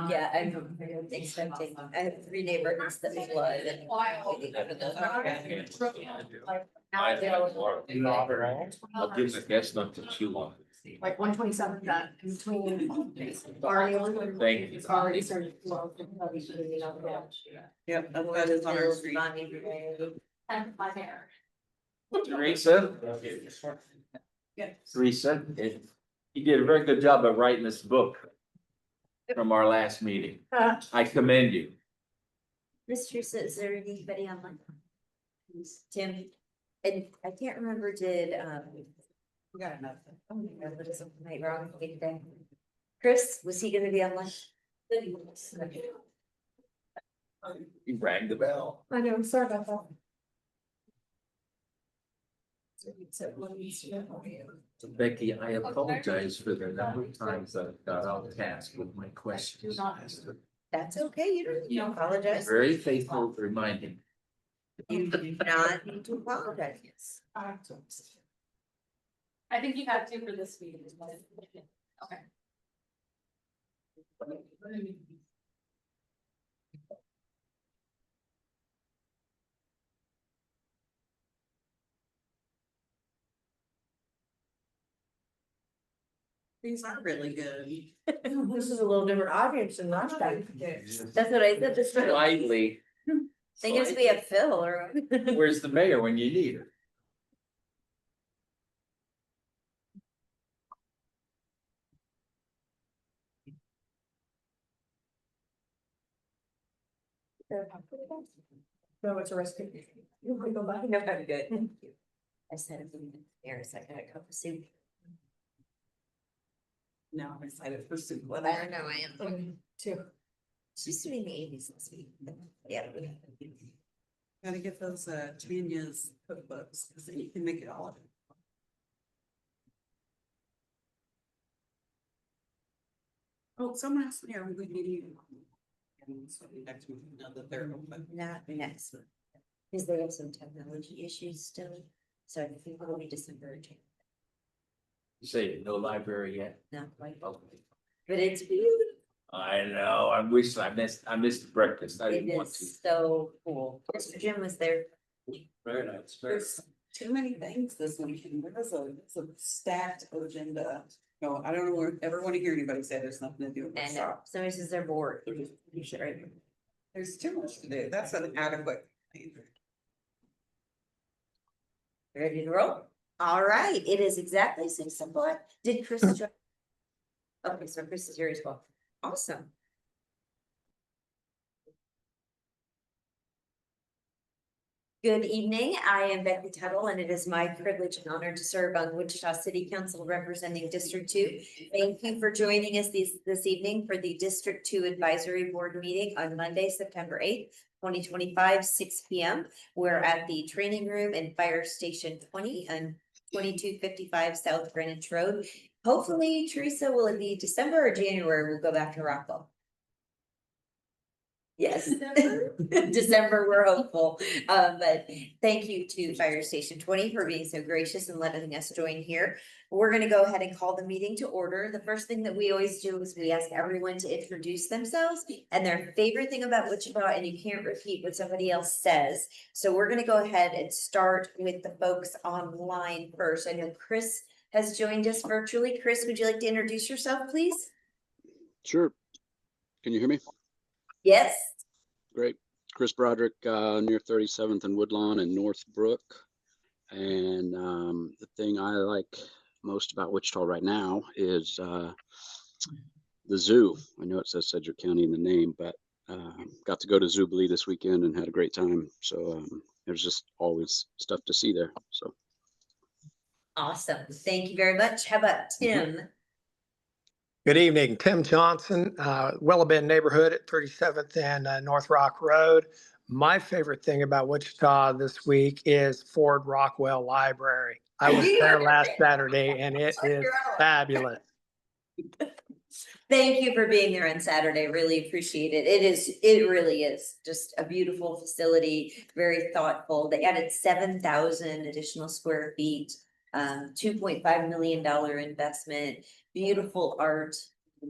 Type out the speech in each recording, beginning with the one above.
Yeah, I'm expecting, I have 3 neighborhoods that flood and. I'll give the guest not to chew on. Like 127 that in between. Already. Thank you. It's already started to flow. Yep, that is on our street. And my hair. Teresa? Teresa, you did a very good job of writing this book from our last meeting. I commend you. Mr. Is there anybody online? Tim, and I can't remember, did, We got enough. oh my God, what is it, wrong with me today? Chris, was he gonna be online? You rang the bell. I know, sorry about that. Becky, I apologize for the number of times I got off task with my questions. That's okay, you don't apologize. Very faithful reminding. You do not need to apologize. I think you have to for this meeting. Okay. These are really good. This is a little different audience than last time. That's what I said, this. Slightly. They guess we have Phil or. Where's the mayor when you need her? No, it's a rescue. You can go back. No, I'm good. Thank you. I said it in there, so I got a cup of soup. Now I'm excited for soup. I don't know, I am. Too. She's doing the 80s this week. Yeah. Gotta get those Tanya's cookbooks, because then you can make it all of it. Oh, someone asked me, are we meeting? And so next week, now that they're open. Not next month. Because they have some technology issues still. So I think it'll be December or January. You say no library yet? Not quite. Okay. But it's beautiful. I know, I wish I missed breakfast. I It didn't want to. is so cool. Mr. Jim was there. Very nice. There's too many things this weekend. There's a stacked agenda. No, I don't ever want to hear anybody say there's nothing to do with And this. somebody says they're bored. You should write. There's too much to do. That's an adequate. Ready to roll? All right, it is exactly 6 o'clock. Did Chris join? Okay, so Chris is here as well. Awesome. Good evening. I am Becky Tuttle, and it is my privilege and honor to serve on Wichita City Council representing District 2. Thank you for joining us this evening for the District 2 Advisory Board meeting on Monday, September 8th, 2025, 6 p.m. We're at the training room in Fire Station 20 and 2255 South Greenwich Road. Hopefully, Teresa, will it be December or January? We'll go back to Rockwell. Yes, December, we're hopeful. But thank you to Fire Station 20 for being so gracious and letting us join here. We're gonna go ahead and call the meeting to order. The first thing that we always do is we ask everyone to introduce themselves and their favorite thing about Wichita, and you can't repeat what somebody else says. So we're gonna go ahead and start with the folks online first. I know Chris has joined us virtually. Chris, would you like to introduce yourself, please? Sure. Can you hear me? Yes. Great. Chris Broderick, near 37th and Woodlawn in Northbrook. And the thing I like most about Wichita right now is the zoo. I know it says Sedgwick County in the name, but got to go to Zubilee this weekend and had a great time. So there's just always stuff to see there. So Awesome. Thank you very much. How about Tim? Good evening, Tim Johnson, Willow Bend neighborhood at 37th and North Rock Road. My favorite thing about Wichita this week is Ford Rockwell Library. I was there last Saturday and it is fabulous. Thank you for being there on Saturday. Really appreciate it. It really is just a beautiful facility, very thoughtful. They added 7,000 additional square feet, $2.5 million investment. beautiful art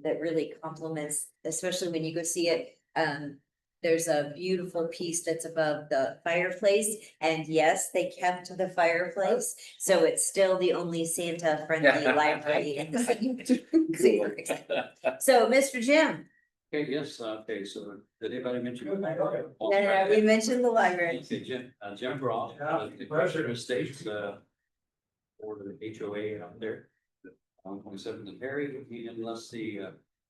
that really complements, especially when you go see it. There's a beautiful piece that's above the fireplace, and yes, they kept the fireplace, so it's still the only Santa-friendly library in the city. So, Mr. Jim, Okay, yes, okay, so did anybody mention? we mentioned the library. Okay, Jim Brown, the Commissioner of States, for the HOA out there. On 27th and Perry, and let's see,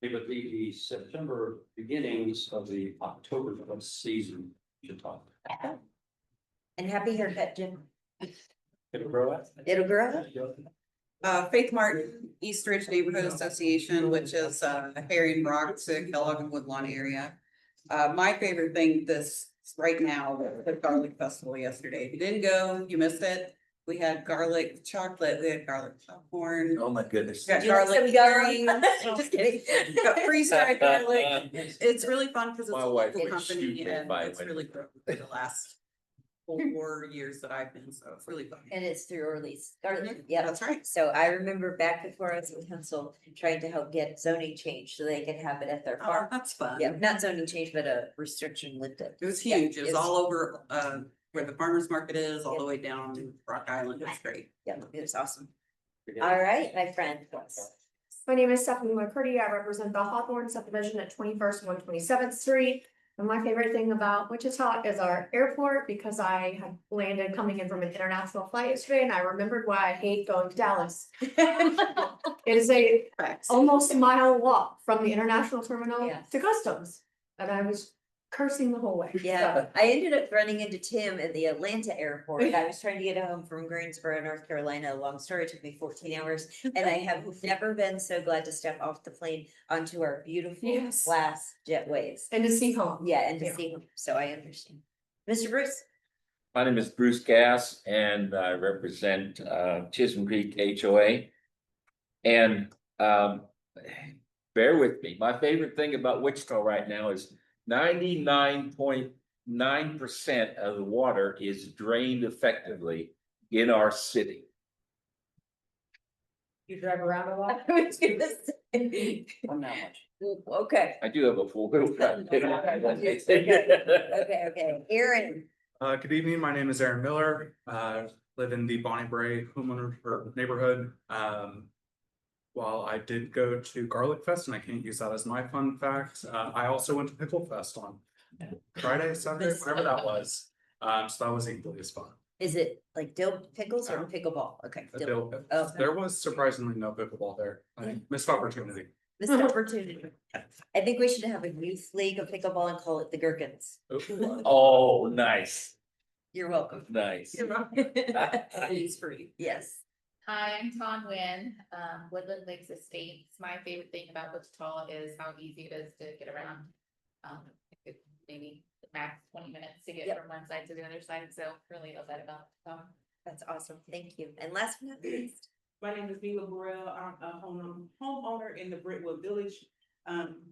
it would be the September beginnings of the October season to talk. And happy haircut, Jim. It'll grow up. It'll grow. Faith Martin, East Ridge Neighborhood Association, which is, Harry and Brock, Kellogg and Woodlawn area. My favorite thing right now, the garlic festival yesterday. If you didn't go, you missed it. We had garlic chocolate, we had garlic popcorn. Oh, my goodness. Got You like garlic some garlic? herring. Just kidding. Got freeze-dried garlic. It's really fun because it's My a wife local would shoot company me and by it's when- really grown for the last 4 years that I've been, so it's really fun. And it's through Orleans, garlic, Mhm, yeah. That's right. So I remember back before I was in council, trying to help get zoning changed so they could have it at their Oh, farm. that's fun. Yeah, not zoning change, but a restriction lifted. It was Yeah, huge. It was it's- all over, where the farmer's market is, all the way down to Rock Island. It's great. Yeah, it was awesome. All right, my friend. My name is Stephanie McCurdy. I represent the Hawthorne subdivision at 21st, 127th Street. And my favorite thing about Wichita is our airport, because I had landed coming in from an international flight yesterday and I remembered why I hate going to Dallas. It is a Facts. almost mile walk from the international terminal Yeah. to customs. And I was cursing the whole way. Yeah, I ended up running into Tim at the Atlanta airport. I was trying to get home from Greensboro, North Carolina. Long story, it took me 14 hours. And I have never been so glad to step off the plane onto our beautiful Yes. glass jetways. And to see home. Yeah, and to Yeah. see him, so I understand. Mr. Bruce? My name is Bruce Gass and I represent Chisholm Creek HOA. And bear with me, my favorite thing about Wichita right now is 99.9% of the water is drained effectively in our city. You drive around a lot. I was gonna say. Well, not much. Okay, I do have a four-wheel drive. okay, Aaron, Good evening, my name is Aaron Miller, live in the Bonnie Bray homeowner or neighborhood. While I did go to Garlic Fest, and I can't use that as my fun fact, I also went to Pickle Fest on Friday, Saturday, whatever that was. So that was equally as fun. is it like dill pickles or pickleball? Okay. dill. Oh. There was surprisingly no pickleball there, missed opportunity. Missed opportunity. I think we should have a youth league of pickleball and call it the Gherkins. Oh, nice, You're welcome. nice. It's free. Yes. Hi, I'm Tom Nguyen, Woodland Lakes Estates. My favorite thing about Wichita is how easy it is to get around. It maybe max 20 minutes to get Yep. from one side to the other side, so really love that about Wichita. That's awesome. Thank you. And last but not least, My name is Mila Burrell. I'm a homeowner in the Brentwood Village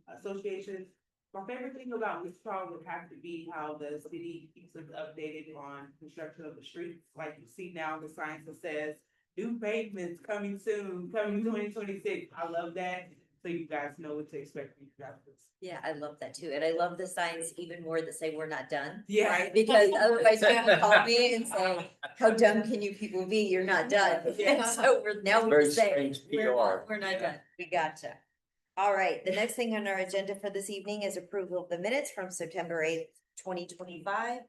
Association. My favorite thing about Wichita would have to be how the city keeps us updated on construction of the streets. Like you see now, the sign that says new pavements coming soon, coming 2026. I love that. So you guys know what to expect from you guys. yeah, I love that too. And I love the signs even more that say we're not done. Yeah. Right, because otherwise people call me and say, how dumb can you people be? You're not done. And so we're now we Very can say, strange we're PR. not done. We gotcha. All right, the next thing on our agenda for this evening is approval of the minutes from September 8th, 2025.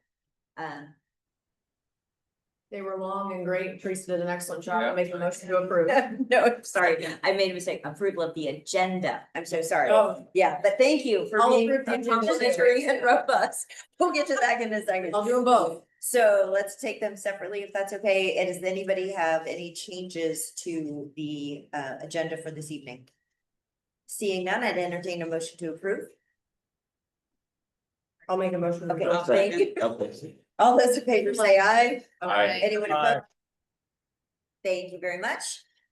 They were long and great. Teresa did an excellent job. I'll make a motion to approve. No, I'm sorry, I made a mistake. Approval of the agenda. I'm so sorry. Oh, Yeah, but thank you for I'll being approve the agenda. complimentary and robust. We'll get to that in a second. I'll do them both. So let's take them separately if that's okay. And does anybody have any changes to the agenda for this evening? Seeing none, I'd entertain a motion to approve. I'll make a motion. to Okay, approve. thank you. Okay. All those in favor say aye. Aye. Anyone opposed? Thank you very much.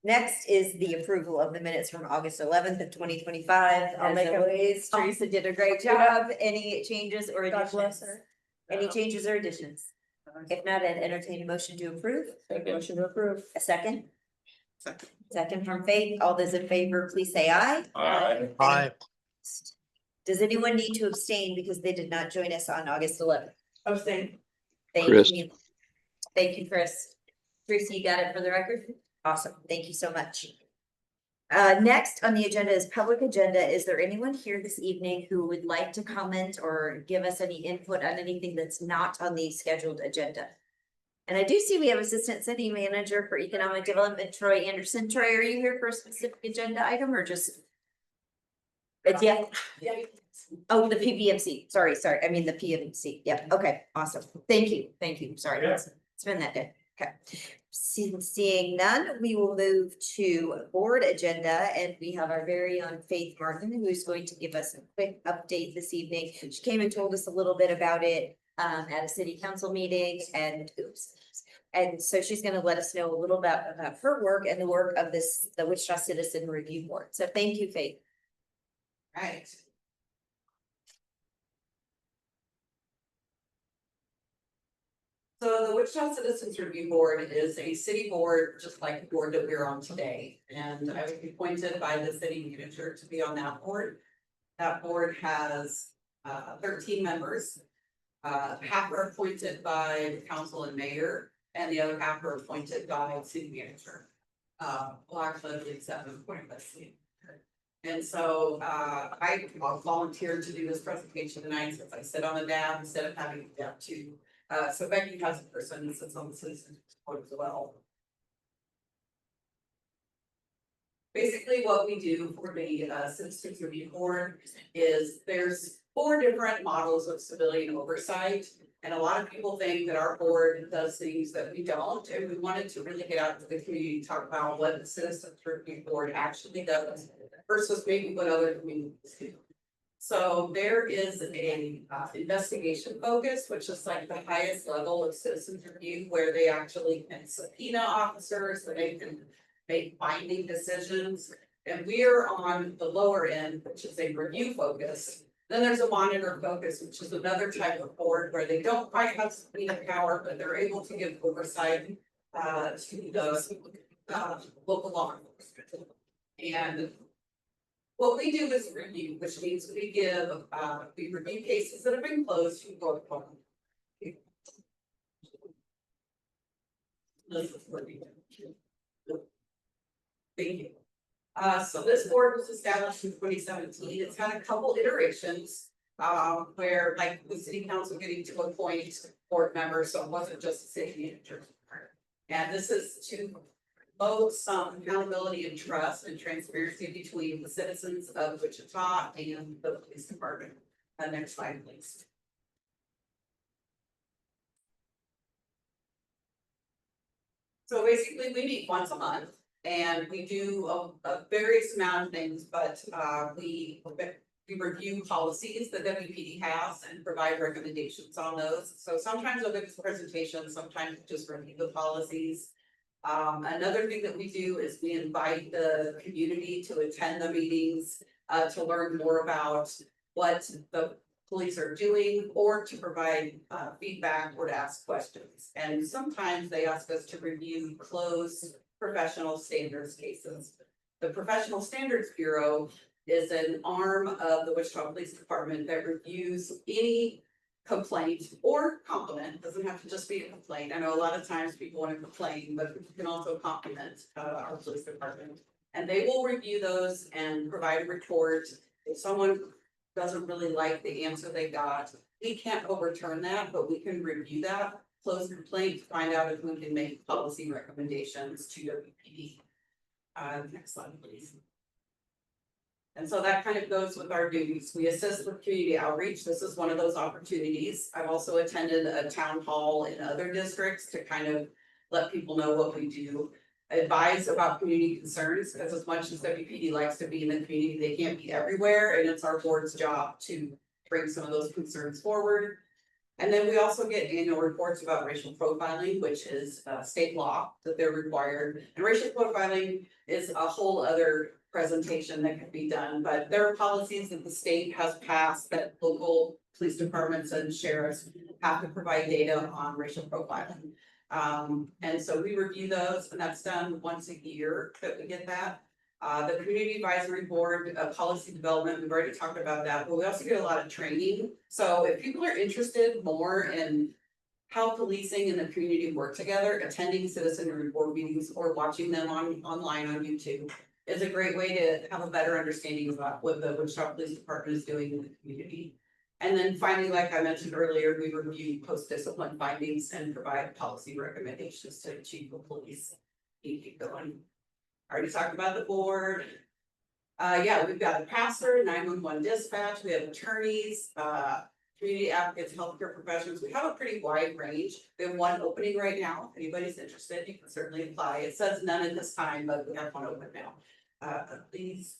Next is the approval of the minutes from August 11th of 2025. I'll make As a- always, Teresa did a great job. Any changes or God bless additions? her. Any changes or additions? If not, I'd entertain a motion to approve. Make a motion to approve. A second? Second from Faith. All those in favor, please say aye. Aye. Does anyone need to abstain because they did not join us on August 11th? Abstain. Thank Chris. you. Thank you, Chris. Tracy, you got it for the record? Awesome. Thank you so much. Next on the agenda is public agenda. Is there anyone here this evening who would like to comment or give us any input on anything that's not on the scheduled agenda? And I do see we have Assistant City Manager for Economic Development, Troy Anderson. Troy, are you here for a specific agenda item or just? Yeah. Oh, the PBMC. Sorry. I mean the PMC. Yep. Okay, awesome. Thank you. Sorry. It's been that day. Okay. Seeing none, we will move to board agenda and we have our very own Faith Martin, who's going to give us a quick update this evening. She came and told us a little bit about it at a city council meeting and And so she's gonna let us know a little about her work and the work of the Wichita Citizen Review Board. So thank you, Faith. Right. So the Wichita Citizens Review Board is a city board, just like the board that we're on today. And I was appointed by the city manager to be on that board. That board has 13 members. Half are appointed by the council and mayor, and the other half are appointed by city manager. Well, actually, I believe 7 appointed by city. And so I volunteered to do this presentation tonight since I sit on the DAB instead of having the DAB too. So Becky has a person that sits on the citizens board as well. Basically, what we do for the Citizens Review Board is there's 4 different models of civilian oversight. And a lot of people think that our board does things that we don't, and we wanted to really get out to the community, talk about what the Citizens Review Board actually does versus maybe what other communities do. So there is a investigation focus, which is like the highest level of citizens review, where they actually can subpoena officers, so they can make binding decisions. And we are on the lower end, which is a review focus. Then there's a monitor focus, which is another type of board where they don't quite have subpoena power, but they're able to give oversight to the local law enforcement. And what we do is review, which means we review cases that have been closed to go to court. This is what we do. Thank you. So this board was established in 2017. It's had a couple iterations where like the city council getting to appoint board members, so it wasn't just the city manager. And this is to promote some accountability and trust and transparency between the citizens of Wichita and the police department. Next slide, please. So basically, we meet once a month. And we do a various amount of things, but we review policies that WPD has and provide recommendations on those. So sometimes we'll give a presentation, sometimes we just review the policies. Another thing that we do is we invite the community to attend the meetings to learn more about what the police are doing or to provide feedback or to ask questions. And sometimes they ask us to review closed professional standards cases. The Professional Standards Bureau is an arm of the Wichita Police Department that reviews any complaint or compliment. It doesn't have to just be a complaint. I know a lot of times people want to complain, but you can also compliment our police department. And they will review those and provide a report. If someone doesn't really like the answer they got, we can't overturn that, but we can review that. Close complaint to find out if we can make policy recommendations to WPD. Next slide, please. And so that kind of goes with our duties. We assist with community outreach. This is one of those opportunities. I've also attended a town hall in other districts to kind of let people know what we do. Advise about community concerns, because as much as WPD likes to be in the community, they can't be everywhere, and it's our board's job to bring some of those concerns forward. And then we also get annual reports about racial profiling, which is state law that they're required. And racial profiling is a whole other presentation that could be done, but there are policies that the state has passed that local police departments and sheriffs have to provide data on racial profiling. And so we review those, and that's done once a year that we get that. The community advisory board, policy development, we've already talked about that, but we also get a lot of training. So if people are interested more in how policing and the community work together, attending citizen board meetings or watching them online on YouTube is a great way to have a better understanding about what the Wichita Police Department is doing in the community. And then finally, like I mentioned earlier, we review post-discipline findings and provide policy recommendations to chief of police. Keep going. Already talked about the board. Yeah, we've got a pastor, 911 dispatch, we have attorneys, community advocates, healthcare professionals. We have a pretty wide range. We have one opening right now. If anybody's interested, you can certainly apply. It says none at this time, but we have one open now. Please.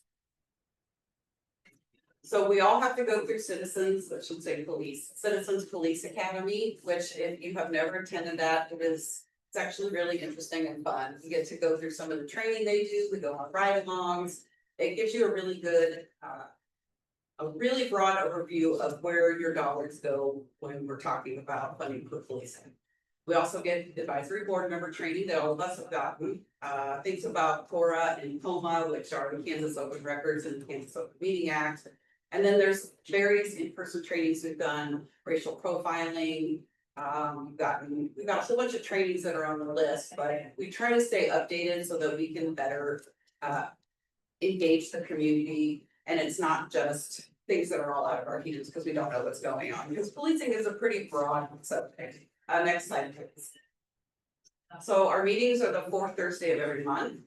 So we all have to go through Citizens, I should say police, Citizens Police Academy, which if you have never attended that, it's actually really interesting and fun. You get to go through some of the training they do, we go on ride-alongs. It gives you a really good, a really broad overview of where your dollars go when we're talking about funding for policing. We also get advisory board member training that all of us have gotten, things about CORA and COMA, which are the Kansas Open Records and the Kansas Open Meeting Act. And then there's various in-person trainings we've done, racial profiling. We've got a whole bunch of trainings that are on the list, but we try to stay updated so that we can better engage the community. And it's not just things that are all out of our hands because we don't know what's going on, because policing is a pretty broad subject. Next slide, please. So our meetings are the fourth Thursday of every month.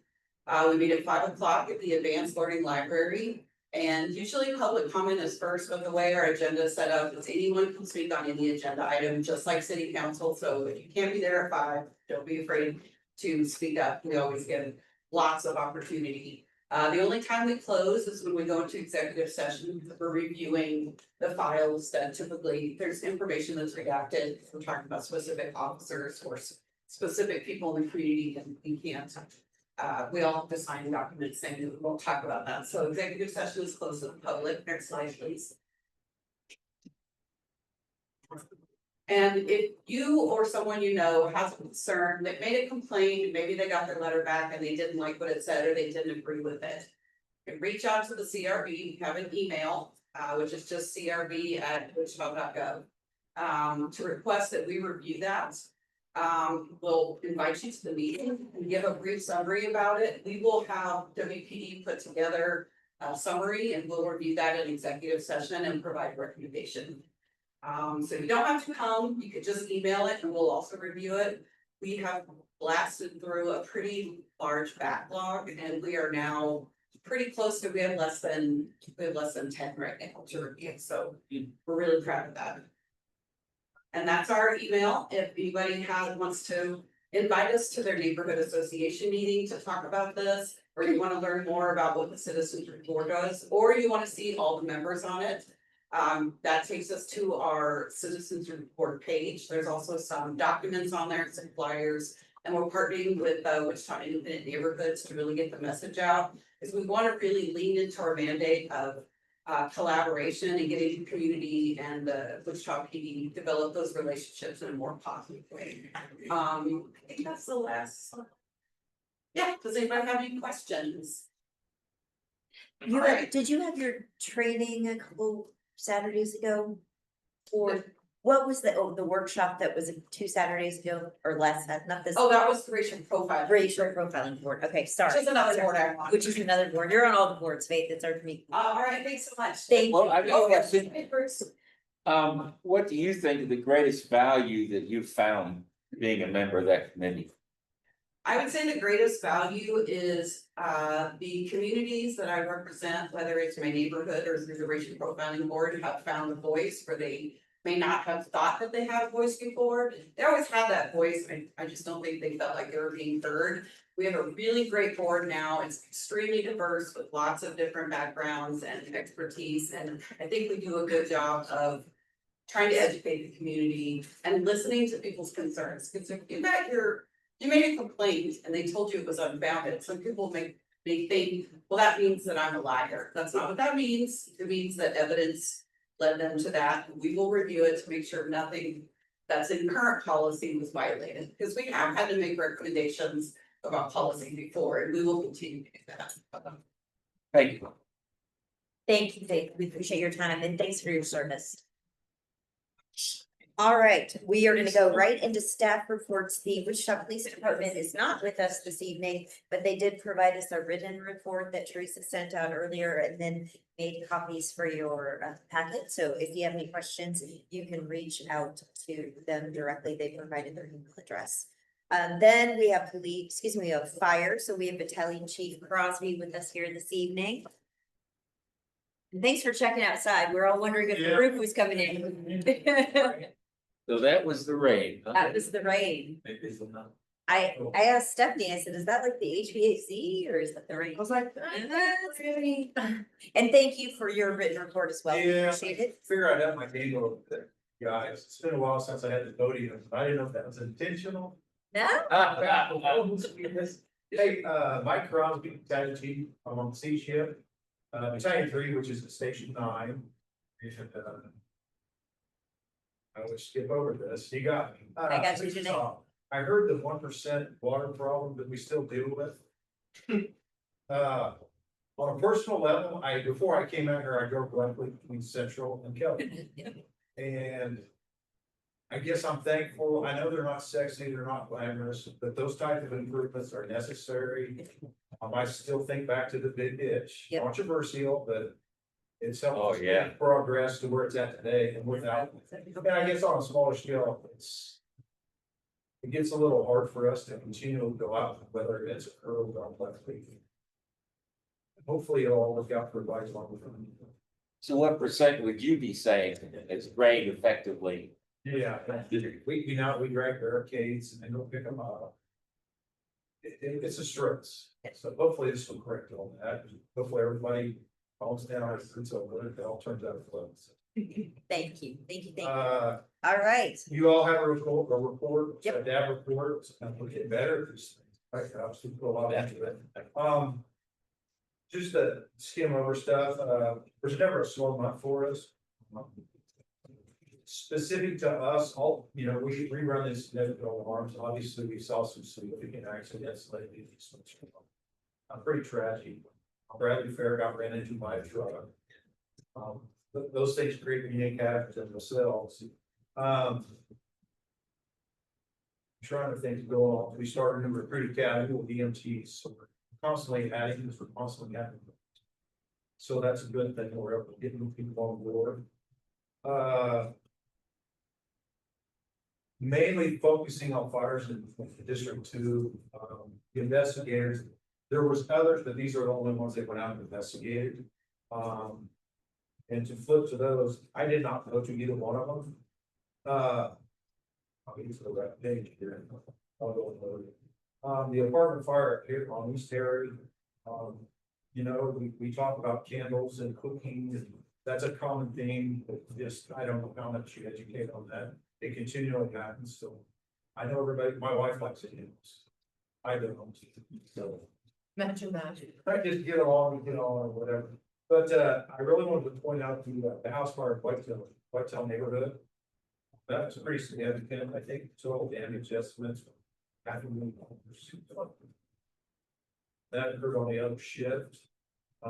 We meet at 5 o'clock at the Advanced Learning Library. And usually public comment is first, but the way our agenda is set up is anyone can speak on any agenda item, just like city council. So if you can't be there at 5, don't be afraid to speak up. We always give lots of opportunity. The only time we close is when we go into executive session for reviewing the files that typically there's information that's redacted. We're talking about specific officers or specific people in the community, and we can't. We all have to sign documents saying that we won't talk about that. So executive session is closed to the public. Next slide, please. And if you or someone you know has a concern, that made a complaint, maybe they got their letter back and they didn't like what it said or they didn't agree with it, you can reach out to the CRB. We have an email, which is just crb@wichita.gov, to request that we review that. We'll invite you to the meeting and give a brief summary about it. We will have WPD put together a summary and we'll review that in executive session and provide recommendation. So you don't have to come, you could just email it and we'll also review it. We have blasted through a pretty large backlog and we are now pretty close to, we have less than 10 right now to review. So we're really proud of that. And that's our email. If anybody wants to invite us to their neighborhood association meeting to talk about this, or you want to learn more about what the Citizens Report does, or you want to see all the members on it, that takes us to our Citizens Report page. There's also some documents on there, some flyers, and we're partnering with Wichita Independent Neighborhoods to really get the message out, because we want to really lean into our mandate of collaboration and getting the community and the Wichita PD develop those relationships in a more positive way. I think that's the last. Yeah, does anybody have any questions? Did you have your training a couple Saturdays ago? Or what was the workshop that was 2 Saturdays ago or less, not this? Oh, that was the racial profiling. Racial profiling board, okay, sorry. Which is another board I want. Which is another board, you're on all the boards, Faith, it's our meeting. All right, thanks so much. Thank Well, you. I have a question. What do you think is the greatest value that you've found being a member of that committee? I would say the greatest value is the communities that I represent, whether it's my neighborhood or through the racial profiling board, have found a voice where they may not have thought that they had a voice before. They always had that voice. I just don't think they felt like they were being heard. We have a really great board now. It's extremely diverse with lots of different backgrounds and expertise. And I think we do a good job of trying to educate the community and listening to people's concerns. Because if you made a complaint and they told you it was unfounded, some people may think, well, that means that I'm a liar. That's not what that means. It means that evidence led them to that. We will review it to make sure nothing that's in current policy was violated, because we have had to make recommendations about policy before, and we will continue to do that. Thank you. Thank you, Faith. We appreciate your time and thanks for your service. All right, we are gonna go right into staff reports. The Wichita Police Department is not with us this evening, but they did provide us a written report that Teresa sent out earlier and then made copies for your packet. So if you have any questions, you can reach out to them directly. They provided their email address. Then we have we have fire. So we have Battalion Chief Crosby with us here this evening. And thanks for checking outside. We're all wondering if the roof was coming in. So that was the rain. huh? That was the rain. I asked Stephanie, I said, is that like the HVAC or is that the rain? I was like, that's really. And thank you for your written report as well. We Yeah. appreciate it. Figure I'd have my name over there, guys. It's been a while since I had the podium. I didn't know if that was intentional. No? Hey, Mike Crosby, Battalion Chief, I'm on C shift, Battalion 3, which is at Station 9. And, I would skip over this. You got me. I got you today. I heard the 1% water problem that we still deal with. On a personal level, before I came out here, I drove directly between Central and Kelly. And I guess I'm thankful. I know they're not sexy, they're not glamorous, but those type of improvements are necessary. I still think back to the big ditch, Yep. controversial, but it's helped Oh, us yeah. make progress to where it's at today and without. And I guess on a smaller scale, it gets a little hard for us to continue to go out, whether it's a curve or a hopefully it'll all work out for everybody's long term. So what percent would you be saying is rained effectively? Yeah, we drag barricades and then go pick them up. It's a stress, so hopefully this will correct all that. Hopefully everybody calms down, it's over, it all turns out flow. Thank you, thank you, thank you. All right. You all have a report, a DAB report, and we'll get better. I obviously put a lot into it. Just to skim over stuff, there's never a slow month for us. Specific to us, we run this significant alarms, obviously we saw some significant accidents lately. Pretty tragic. Bradley Fair got ran into by a truck. Those things create unique hazards in themselves. Trying to think of going on, we started a recruit academy with EMTs, so we're constantly adding this, we're constantly adding. So that's a good thing, we're able to get new people on board. Mainly focusing on fires in District 2, the investigators. There was others, but these are the only ones that went out and investigated. And to flip to those, I did not go to either one of them. I'll get to the right page here. I'll go with it. The apartment fire here on East Terry. We talk about candles and cooking, and that's a common theme, but just, I don't know how much you educate on that. It continually happens, so I know everybody, my wife likes candles. I don't, so. Imagine that. I just get along or whatever. But I really wanted to point out the house fire in Whitetail neighborhood. That's pretty significant. I think total damage estimates. $500,000. That occurred on the other shift.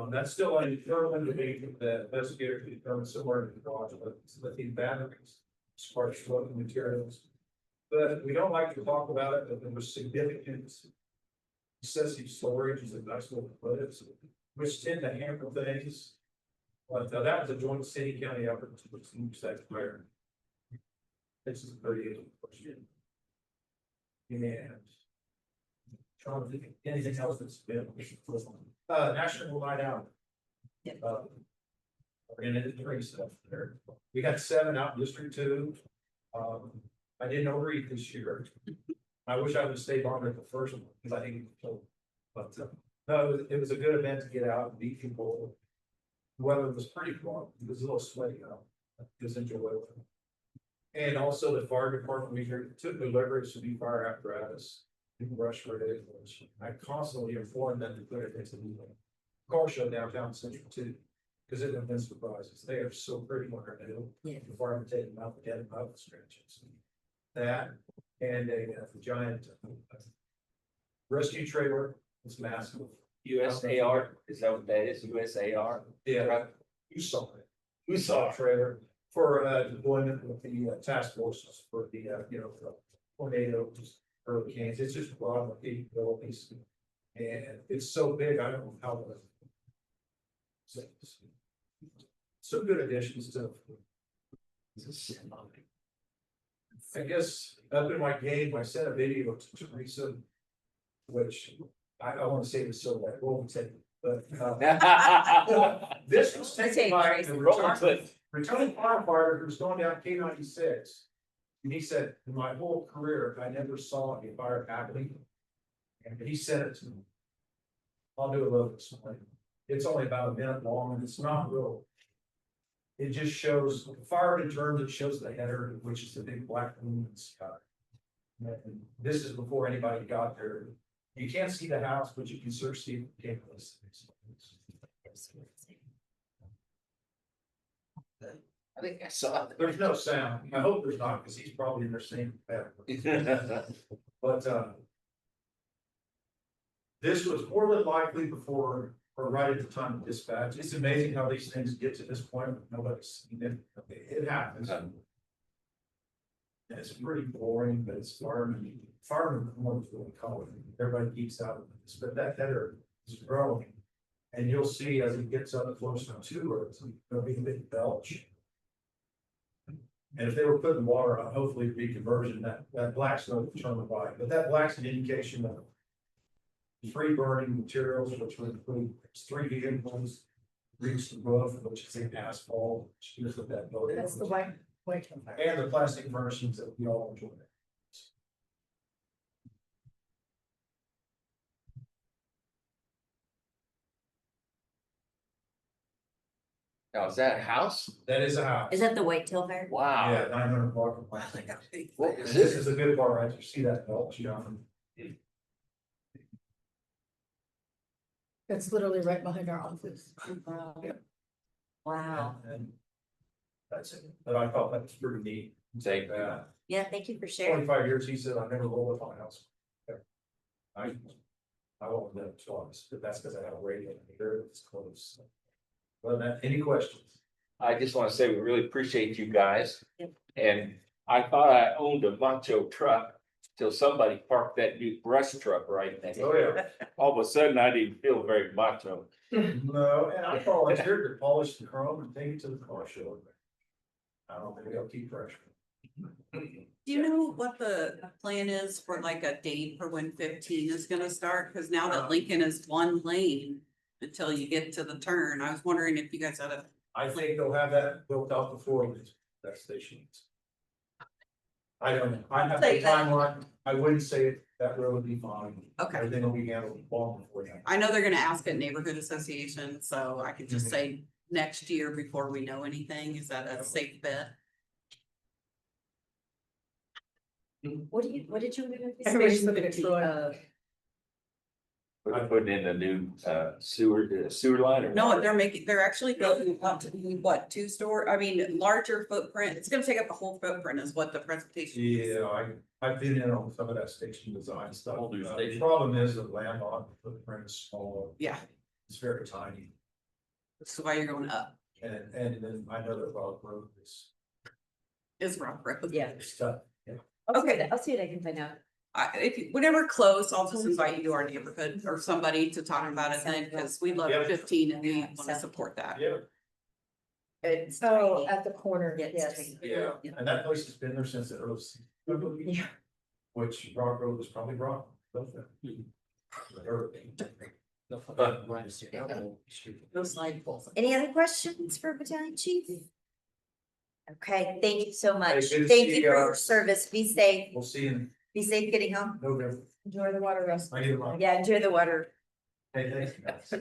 That's still undetermined to be the investigator to determine somewhere in the garage, but it's lithium batteries, spark smoking materials. But we don't like to talk about it, but there was significant excessive storage is the best way to put it, which tend to hamper things. But that was a joint city county effort to reduce that fire. This is 38 question. And trying to think of anything else that's been National Night Out. And it is great stuff there. We got 7 out in District 2. I didn't overeat this year. I wish I would have stayed longer at the first one because I didn't get killed. But no, it was a good event to get out and meet people. The weather was pretty cool. It was a little sweaty out. Just enjoyable. And also the fire department, we took delivery of some new fire apparatus. In rush for it, which I constantly inform them to put it into the car show downtown Central too. Because it would have been surprises. They are so pretty when they're new. Yeah. The firemen take them out, get them out, stretches. that and a giant rescue trailer. It's massive. USAR, is that what that is? USAR? Yeah, you saw it. We saw a trailer for deployment with the task forces for the the tornadoes, hurricanes. It's just broad capabilities. And it's so big, I don't know how to. Some good additions to. I guess up in my game, I sent a video to Teresa, which I want to say this so like Rolling Tape, but this was taken by a returning firefighter who was going down K-96. And he said, in my whole career, I never saw a fire happening. And he sent it to me. I'll do a little explain. It's only about a minute long and it's not real. It just shows fire in terms, it shows the header, which is the big black moon in the sky. And this is before anybody got there. You can't see the house, but you can search see the cameras. I think I saw it. There's no sound. I hope there's not, because he's probably in their same bed. But this was more than likely before or right at the time of dispatch. It's amazing how these things get to this point. Nobody's seen it. It happens. And it's pretty boring, but it's fireman. Fireman knows what we call it. Everybody geeks out of this, but that header is growing. And you'll see as it gets up closer to her, it's gonna be a big belch. And if they were putting water on, hopefully it'd be conversion, that black's no determined by, but that black's an indication of free burning materials, which would include 3 vehicles, reach the roof, which is in asphalt, which gives it that building. That's the white. And the plastic furnishings that we all enjoy. Now, is that a house? That is a house. Is that the whitetail fire? Wow. Yeah, 900 block of plastic. What was This is a good part, right? You see that belch, John? That's literally right behind our office. Wow. And that's it. But I thought that was pretty neat. Say, Yeah, thank you for sharing. 25 years, he said, I never rolled with my house. I won't live twice, but that's because I have a radio here, it's close. Well, any questions? I just want to say we really appreciate you guys. Yep. And I thought I owned a macho truck till somebody parked that new brush truck right next. Oh, yeah. All of a sudden, I didn't feel very macho. No, and I volunteered to polish the chrome and take it to the car show. I don't think they'll keep pressure. Do you know what the plan is for like a date for when 15 is gonna start? Cause now that Lincoln is one lane until you get to the turn, I was wondering if you guys had a. I think they'll have that built out before that station. I don't know. I have the timeline. I wouldn't say that road would be fine. Okay. Everything will be handled long before that. I know they're gonna ask at neighborhood association, so I could just say next year before we know anything. Is that a safe bet? What did you? Everybody's looking at Troy. We're putting in a new sewer line or? No, they're actually going up to be what, larger footprint. It's gonna take up the whole footprint is what the presentation is. Yeah, I've been in on some of that station design stuff. Whole new The station. problem is the landlocked footprint is small. Yeah, It's very tiny. that's why you're going up. And then I know that Rock Road is Is Rock Road. Yeah. stuff. Yeah. Okay. I'll see what I can find out. Whenever close, I'll just invite you to our neighborhood or somebody to talk about it then, because we love Yeah. 15 and we wanna support that. Yeah, It's Oh, tiny. at the corner, Yeah, it's yes. tiny. yeah. And that place has been there since the early. Yeah. Which Rock Road was probably Rock. No slide pulls. Any other questions for Battalion Chief? Okay, thank you so much. Hey, good to Thank see you you for your guys. service. Be safe. We'll see you in Be safe getting home. November. Enjoy the water rest. I need a lot. Yeah, enjoy the water. Hey, thanks.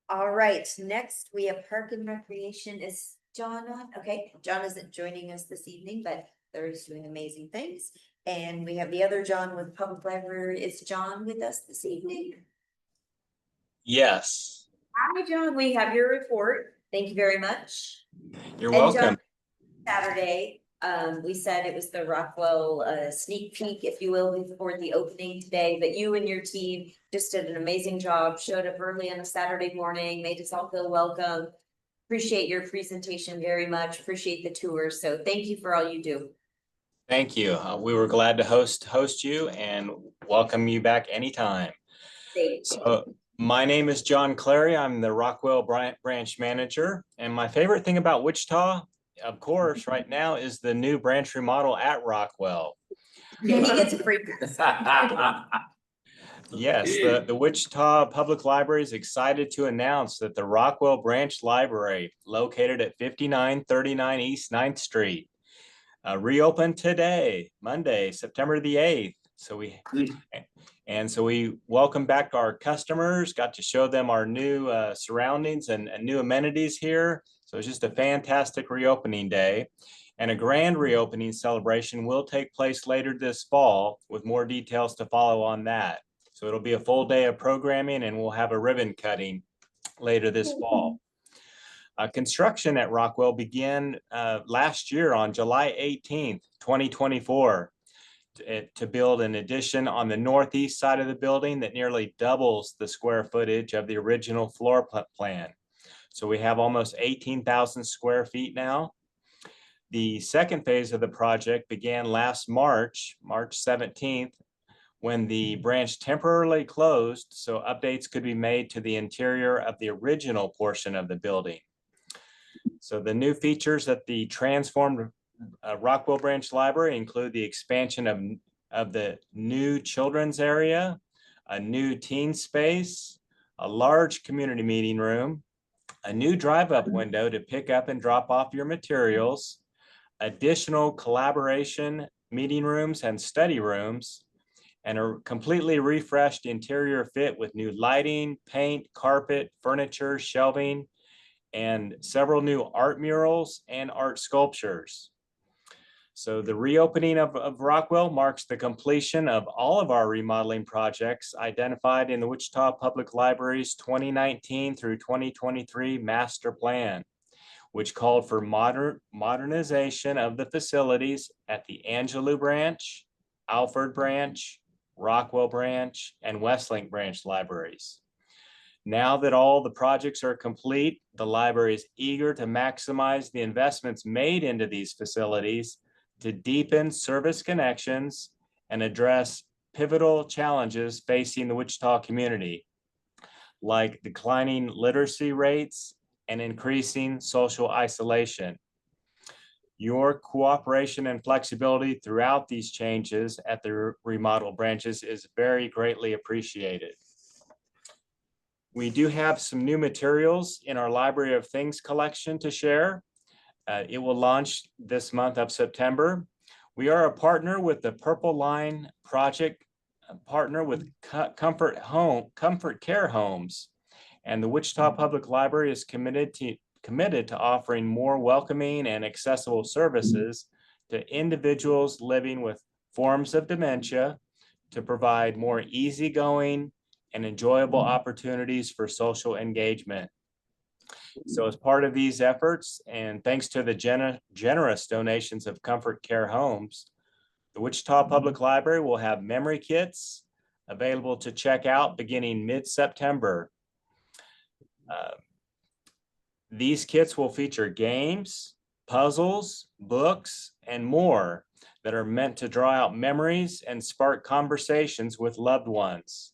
All right, next we have Park and Recreation. Is John on? Okay, John isn't joining us this evening, but they're just doing amazing things. And we have the other John with Public Library. Is John with us this evening? Yes, Hi, John. We have your report. Thank you very much. you're And John, welcome. Saturday, We said it was the Rockwell sneak peek, if you will, before the opening today, but you and your team just did an amazing job, showed up early on a Saturday morning, made us all feel welcome. Appreciate your presentation very much, appreciate the tour, so thank you for all you do. Thank you. We were glad to host you and welcome you back anytime. So my name is John Clary. I'm the Rockwell branch manager. And my favorite thing about Wichita, of course, right now is the new branch remodel at Rockwell. Yeah, he gets a free pass. Yes, the Wichita Public Library is excited to announce that the Rockwell Branch Library, located at 5939 East 9th Street, reopened today, Monday, September the 8th. So we welcome back our customers, got to show them our new surroundings and new amenities here. So it's just a fantastic reopening day. And a grand reopening celebration will take place later this fall with more details to follow on that. So it'll be a full day of programming and we'll have a ribbon cutting later this fall. Construction at Rockwell began last year on July 18th, 2024, to build an addition on the northeast side of the building that nearly doubles the square footage of the original floor plan. So we have almost 18,000 square feet now. The second phase of the project began last March 17th, when the branch temporarily closed so updates could be made to the interior of the original portion of the building. So the new features at the transformed Rockwell Branch Library include the expansion of the new children's area, a new teen space, a large community meeting room, a new drive-up window to pick up and drop off your materials, additional collaboration meeting rooms and study rooms, and a completely refreshed interior fit with new lighting, paint, carpet, furniture, shelving, and several new art murals and art sculptures. So the reopening of Rockwell marks the completion of all of our remodeling projects identified in the Wichita Public Library's 2019 through 2023 master plan, which called for modernization of the facilities at the Angelou Branch, Alford Branch, Rockwell Branch, and Westlink Branch libraries. Now that all the projects are complete, the library is eager to maximize the investments made into these facilities to deepen service connections and address pivotal challenges facing the Wichita community, like declining literacy rates and increasing social isolation. Your cooperation and flexibility throughout these changes at the remodel branches is very greatly appreciated. We do have some new materials in our Library of Things collection to share. It will launch this month of September. We are a partner with the Purple Line Project, partner with Comfort Care Homes, and the Wichita Public Library is committed to offering more welcoming and accessible services to individuals living with forms of dementia to provide more easygoing and enjoyable opportunities for social engagement. So as part of these efforts, and thanks to the generous donations of Comfort Care Homes, the Wichita Public Library will have memory kits available to check out beginning mid-September. These kits will feature games, puzzles, books, and more that are meant to draw out memories and spark conversations with loved ones.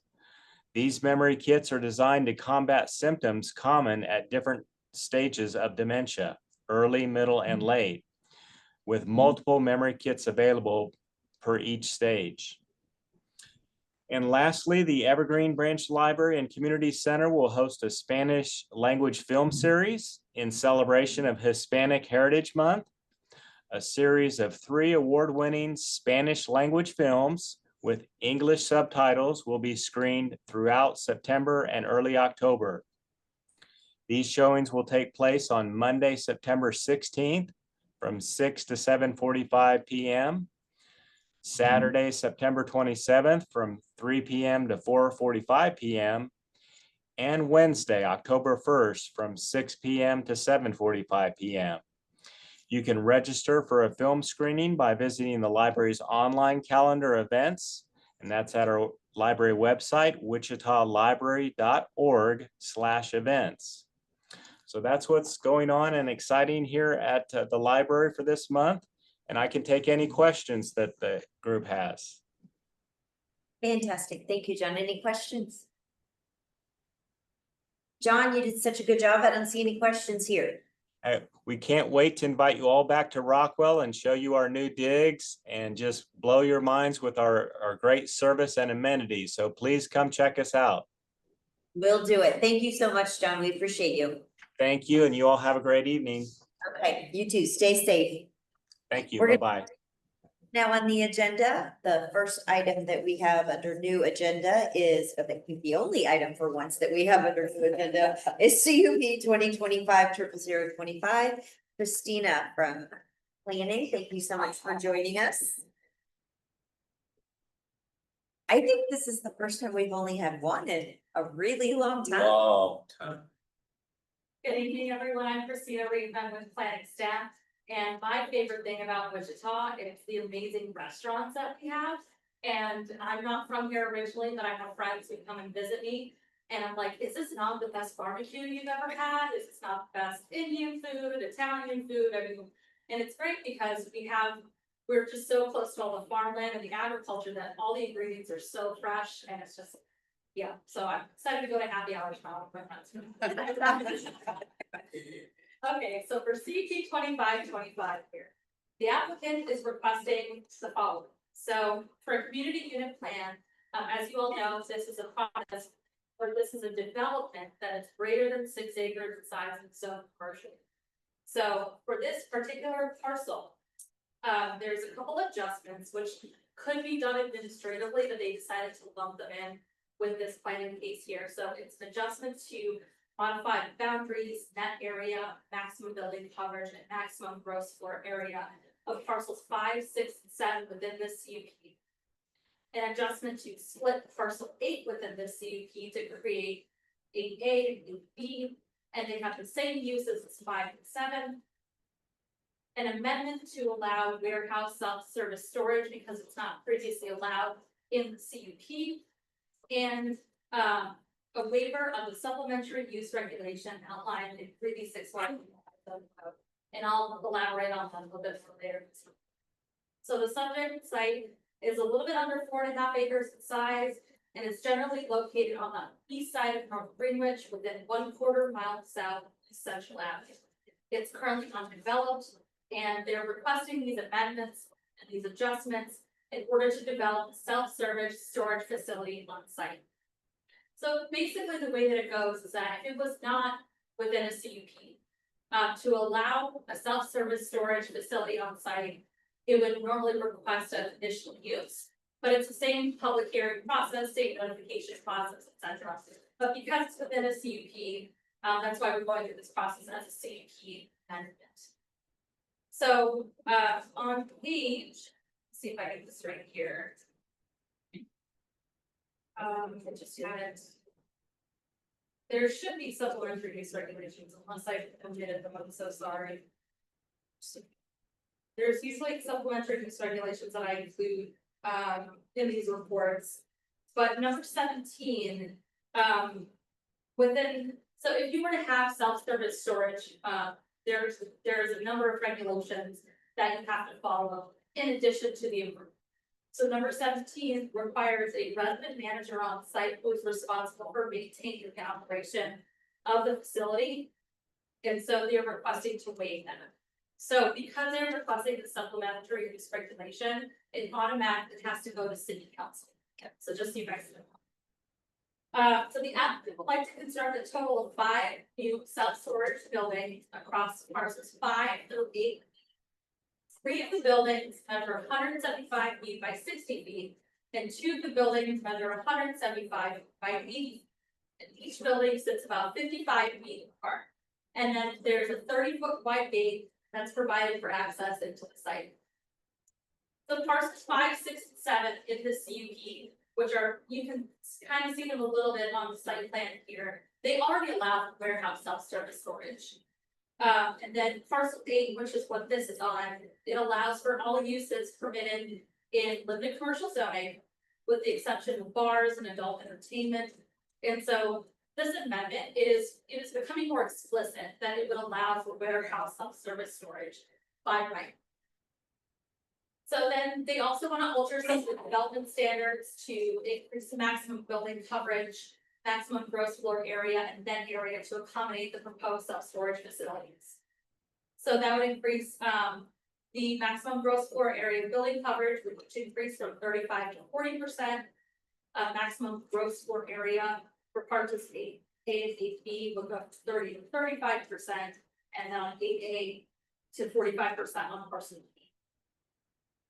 These memory kits are designed to combat symptoms common at different stages of dementia, early, middle, and late, with multiple memory kits available per each stage. And lastly, the Evergreen Branch Library and Community Center will host a Spanish language film series in celebration of Hispanic Heritage Month. A series of 3 award-winning Spanish language films with English subtitles will be screened throughout September and early October. These showings will take place on Monday, September 16th from 6 to 7:45 p.m., Saturday, September 27th from 3 p.m. to 4:45 p.m., and Wednesday, October 1st from 6 p.m. to 7:45 p.m. You can register for a film screening by visiting the library's online calendar events, and that's at our library website, wichitalibrary.org/events. So that's what's going on and exciting here at the library for this month. And I can take any questions that the group has. Fantastic. Thank you, John. Any questions? John, you did such a good job. I don't see any questions here. We can't wait to invite you all back to Rockwell and show you our new digs and just blow your minds with our great service and amenities. So please come check us out. We'll do it. Thank you so much, John. We appreciate you. Thank you, and you all have a great evening. Okay, you too. Stay safe. Thank you. We're gonna- Bye-bye. Now on the agenda, the first item that we have under new agenda is, I think the only item for once that we have under new agenda is CUP 2025-00025. Christina from Planning, thank you so much for joining us. I think this is the first time we've only had one in a really long time. Long time. Good evening, everyone. I'm Christina Reed. I'm with planning staff. And my favorite thing about Wichita is the amazing restaurants that we have. And I'm not from here originally, but I have friends who come and visit me. And I'm like, is this not the best barbecue you've ever had? Is this not the best Indian food, Italian food, everything? And it's great because we're just so close to all the farmland and the agriculture that all the ingredients are so fresh and it's just, yeah. So I'm excited to go to happy hour tomorrow with my friends. Okay, so for CP 2525 here, the applicant is requesting the following. So for a community unit plan, as you all know, this is a process, or this is a development that is greater than 6 acres in size and zone commercial. So for this particular parcel, there's a couple adjustments which could be done administratively, but they decided to lump them in with this planning case here. So it's an adjustment to modify boundaries, net area, maximum building coverage, and maximum gross floor area of parcels 5, 6, and 7 within this CUP. An adjustment to split parcel 8 within this CUP to create 8A and 8B, and they have the same uses as 5 and 7. An amendment to allow warehouse self-service storage because it's not previously allowed in the CUP. And a waiver of the supplementary use regulation outlined in 3B61. And I'll elaborate on that a little bit from there. So the subject site is a little bit under 4.5 acres in size, and it's generally located on the east side of North Greenwich within 1/4 mile south of Central Avenue. It's currently undeveloped, and they're requesting these amendments and these adjustments in order to develop a self-service storage facility on site. So basically the way that it goes is that if it was not within a CUP, to allow a self-service storage facility on site, it would normally request a conditional use. But it's the same public hearing process, state notification process, etc. But because it's within a CUP, that's why we're going through this process as a CUP amendment. So on page, let's see if I get this right here. I just had it. There should be supplementary use regulations unless I omitted them. I'm so sorry. There's usually supplementary use regulations that I include in these reports, but number 17 within. So if you were to have self-service storage, there's a number of regulations that you have to follow in addition to the improvement. So number 17 requires a resident manager on site who is responsible for maintaining the operation of the facility. And so they're requesting to waive that. So because they're requesting the supplementary use regulation, it automatically has to go to city council. Okay. So just so you guys know. So the applicant would like to construct a total of 5 new self-storage buildings across parcels 5 through 8. 3 of the buildings measure 175 feet by 60 feet, and 2 of the buildings measure 175 by 80 feet. And each building sits about 55 feet apart. And then there's a 30-foot wide gate that's provided for access into the site. So parcels 5, 6, and 7 in the CUP, which are, you can kind of see them a little bit on the site plan here. They already allow warehouse self-service storage. And then parcel 8, which is what this is on, it allows for all uses permitted in limited commercial zoning, with the exception of bars and adult entertainment. And so this amendment it is becoming more explicit that it would allow for warehouse self-service storage by right. So then they also want to alter some of the development standards to increase the maximum building coverage, maximum gross floor area, and net area to accommodate the proposed self-storage facilities. So that would increase the maximum gross floor area building coverage, which increase from 35% to 40%. Maximum gross floor area for participate A and 8B will go up to 30% to 35%, and then on 8A to 45% on parcel B.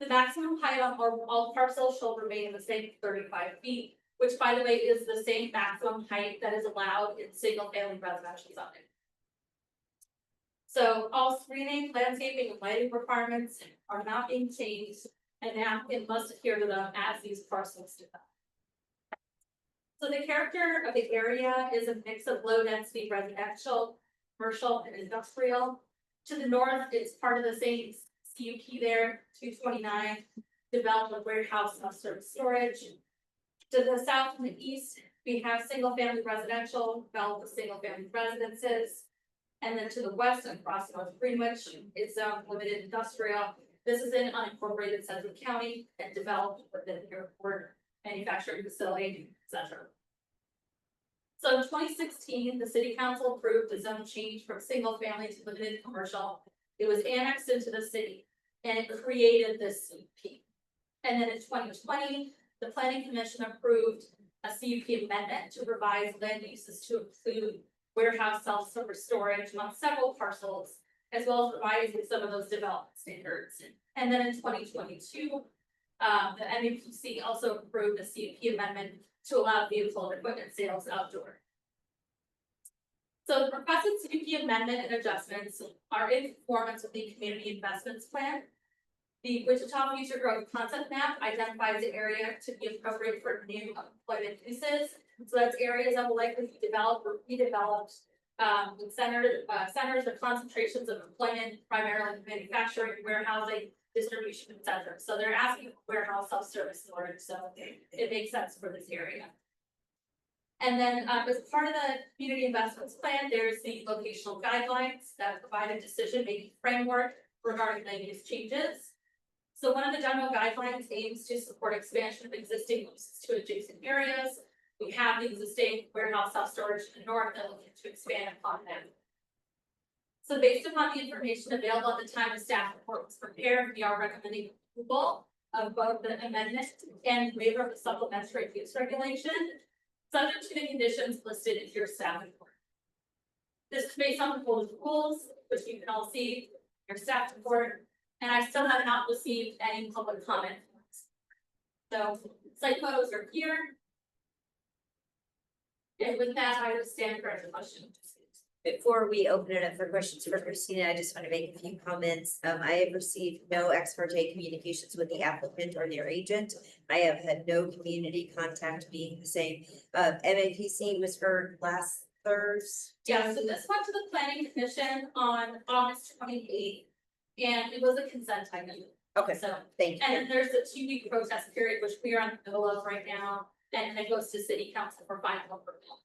The maximum height on all parcels shall remain the same 35 feet, which by the way is the same maximum height that is allowed in single family residential zoning. So all screening, landscaping, and lighting requirements are not being changed, and the applicant must adhere to them as these parcels develop. So the character of the area is a mix of low density residential, commercial, and industrial. To the north, it's part of the same CUP there, 229, developed with warehouse self-service storage. To the south and the east, we have single family residential, developed with single family residences. And then to the west and across North Greenwich, it's zoned limited industrial. This is in unincorporated Central County and developed within the airport, manufacturing facility, etc. So in 2016, the city council approved a zone change from single family to limited commercial. It was annexed into the city and it created this CUP. And then in 2020, the planning commission approved a CUP amendment to revise land uses to include warehouse self-service storage on several parcels, as well as revising some of those development standards. And then in 2022, the MUPC also approved a CUP amendment to allow vehicle and equipment sales outdoor. So the requested CUP amendment and adjustments are in conformance with the community investments plan. The Wichita Future Growth Concept Map identifies the area to be appropriate for new employment uses. So that's areas that will likely be developed or redeveloped with centers or concentrations of employment, primarily manufacturing, warehousing, distribution, etc. So they're asking for warehouse self-service storage, so it makes sense for this area. And then as part of the community investments plan, there's the locational guidelines that provide a decision-making framework regarding land use changes. So one of the general guidelines aims to support expansion of existing uses to adjacent areas. We have the existing warehouse self-storage in the north and looking to expand upon them. So based upon the information available at the time the staff report was prepared, we are recommending approval of both the amendment and waiver of the supplementary use regulation, subject to the conditions listed in your staff report. This is based on the proposed rules, which you can all see in your staff report, and I still have not received any public comment. So site photos are here. And with that, I would stand for any questions. Before we open it up for questions for Christina, I just want to make a few comments. I have received no ex parte communications with the applicant or their agent. I have had no community contact being the same. MAPC was heard last Thursday. Yeah, so this went to the planning commission on August 28th, and it was a consent item. Okay, So, thank you. and then there's a 2-week protest period, which we are in the middle of right now, and then it goes to city council for final approval.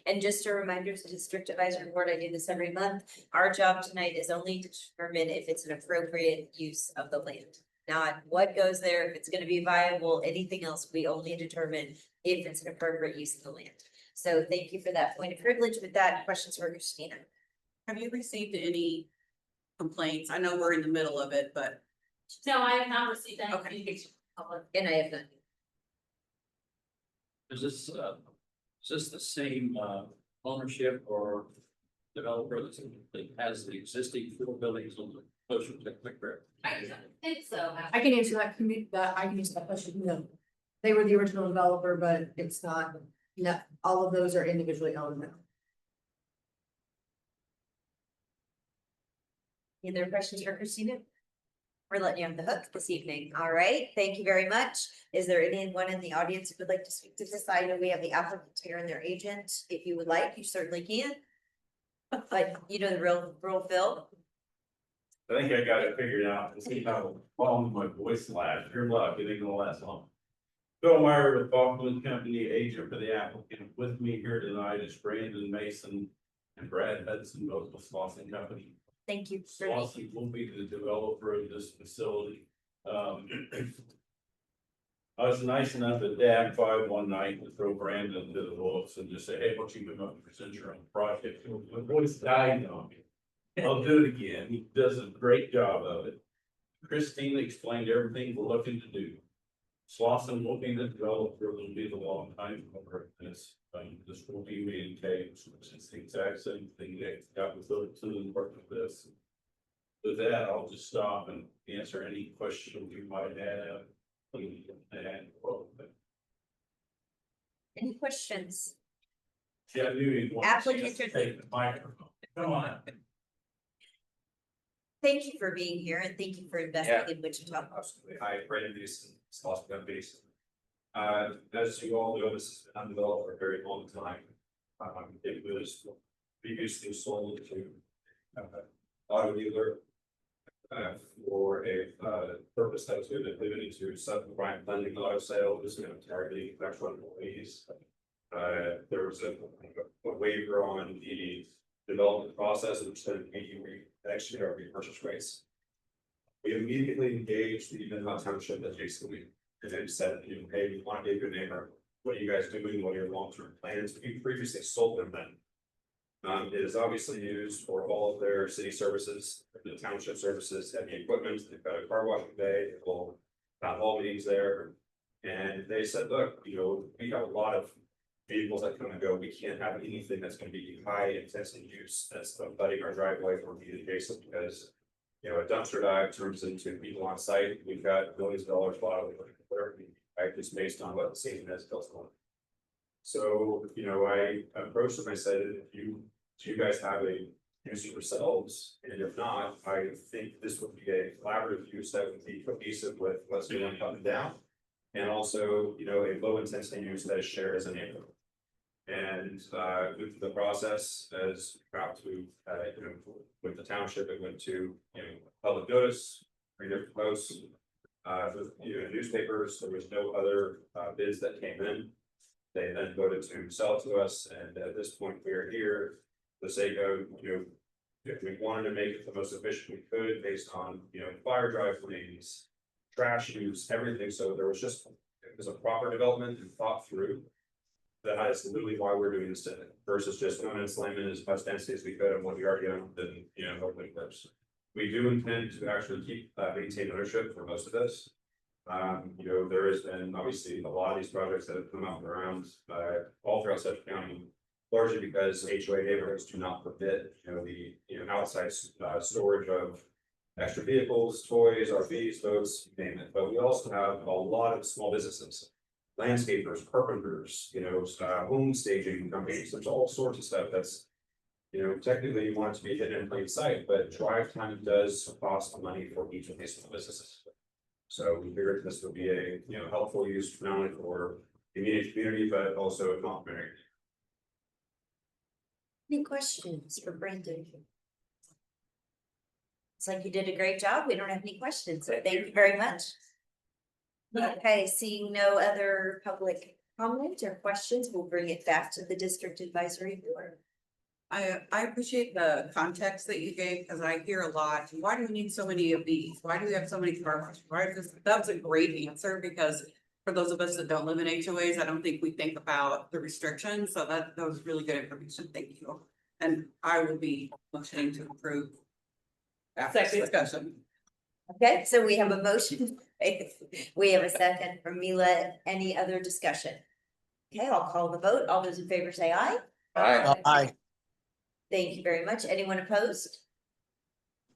And just a reminder to District Advisory Board, I do this every month. Our job tonight is only to determine if it's an appropriate use of the land. Not what goes there, if it's gonna be viable, anything else, we only determine if it's an appropriate use of the land. So thank you for that point of privilege. With that, questions for Christina? Have you received any complaints? I know we're in the middle of it, but. No, I have not received any Okay. communication from public. And I have none. Is this the same ownership or developer that has the existing 4 buildings on the closer to Quick Rip? I think so. I can answer that I can answer that question, no. They were the original developer, but it's not, no, all of those are individually owned now. Any other questions for Christina? We're letting you off the hook this evening. All right, thank you very much. Is there anyone in the audience who would like to speak to this? I know we have the applicant here and their agent. If you would like, you certainly can. But you know the real Phil? I think I got it figured out, to see how long my voice lasts, your luck, it ain't gonna last long. Bill Meyer with Baldwin Company, agent for the applicant, with me here tonight is Brandon Mason and Brad Hudson, both with Slauson Company. Thank you. for being- Slauson will be the developer of this facility. I was nice enough to dab 5 one night to throw Brandon into the wolves and just say, hey, what you been up to present your own project? My voice died on me. I'll do it again. He does a great job of it. Christine explained everything we're looking to do. Slauson will be the developer, will be the long time over this. This will be maintained, which is the exact same thing that got with the work with this. With that, I'll just stop and answer any questions you might have. Any questions? Yeah, I knew you'd want to Applicant- take the microphone. Come on. Thank you for being here and thank you for investing in Wichita. Absolutely. Hi, Brandon Mason, Slauson Company. As you all know, this has been undeveloped for a very long time. It was previously sold to auto dealer for a purpose that was going to pivot into subprime lending auto sales, targeting actual employees. There was a waiver on the development process, which then actually our repurchase rates. We immediately engaged the Wichita Township adjacently and said, hey, we want to be a good neighbor. What are you guys doing? What are your long-term plans? We previously sold them then. It is obviously used for all of their city services, the township services, heavy equipment. They've got a car washing bay, full town hall meetings there. And they said, look, we have a lot of vehicles that come and go. We can't have anything that's going to be high intensity use that's abutting our driveway or be adjacent because a dumpster dive turns into people on site. We've got millions of dollars bottled, whatever, right? Just based on what the season has built on. So, I approached them. I said, do you guys have a use yourselves? And if not, I think this would be a collaborative use that would be cohesive with what's going up and down. And also, a low intensity use that is shared as a neighborhood. And with the process, as proud to, with the township, it went to, public notice, 3 different posts. With newspapers, there was no other bids that came in. They then voted to sell to us, and at this point, we are here. For the sake of, we wanted to make it the most efficient we could based on, fire drive lanes, trash use, everything. So there was it was a proper development and thought through. That is literally why we're doing this today versus just going and slamming as much density as we could on what we already own, then, hopefully it works. We do intend to actually keep maintain ownership for most of this. There has been obviously a lot of these projects that have come out around all throughout Sedgwick County, largely because HOA neighborhoods do not permit, the outside storage of extra vehicles, toys, RVs, boats, you name it. But we also have a lot of small businesses, landscapers, carpenters, home staging companies. There's all sorts of stuff that's, technically you want it to be hidden in plain sight, but drive time does cost money for each of these small businesses. So we figured this would be a, helpful use not only for the immediate community, but also a complementary. Any questions for Brandon? It's like you did a great job. We don't have any questions, so thank you very much. Okay, seeing no other public comment or questions, we'll bring it back to the district advisory board. I appreciate the context that you gave, because I hear a lot, why do we need so many of these? Why do we have so many car washes? Why is this? That was a great answer, because for those of us that don't live in HOAs, I don't think we think about the restrictions, so that was really good information, thank you. And I will be motioning to approve after this discussion. Okay, so we have a motion. We have a second from Mila. Any other discussion? Okay, I'll call the vote. All those in favor say aye. Aye. Thank you very much. Anyone opposed?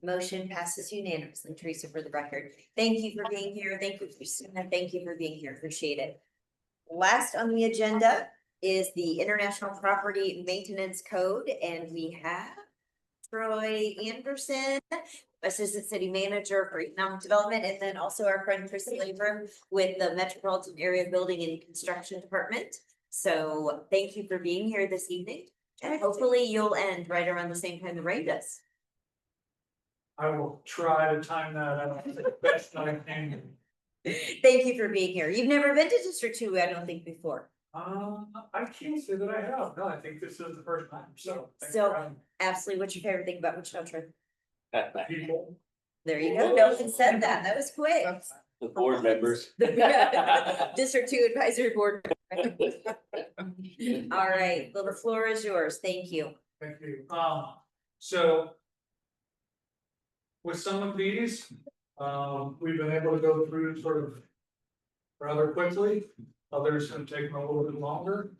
Motion passes unanimously. Teresa, for the record. Thank you for being here. Thank you, Christina. Thank you for being here. Appreciate it. Last on the agenda is the International Property Maintenance Code, and we have Troy Anderson, Assistant City Manager for Economic Development, and then also our friend Chris Labor with the Metropolitan Area Building and Construction Department. So thank you for being here this evening. And hopefully you'll end right around the same time the rain does. I will try to time that out the best I can. Thank you for being here. You've never been to District 2, I don't think, before. I can't say that I have. No, I think this is the first time. So. thanks So- for having Absolutely. What's your favorite thing about Wichita Trip? me. People. There you go. No one said that. That was quick. The board members. District 2 Advisory Board. All right, well, the floor is yours. Thank you. Thank you. So. With some of these, we've been able to go through sort of rather quickly. Others have taken a little bit longer.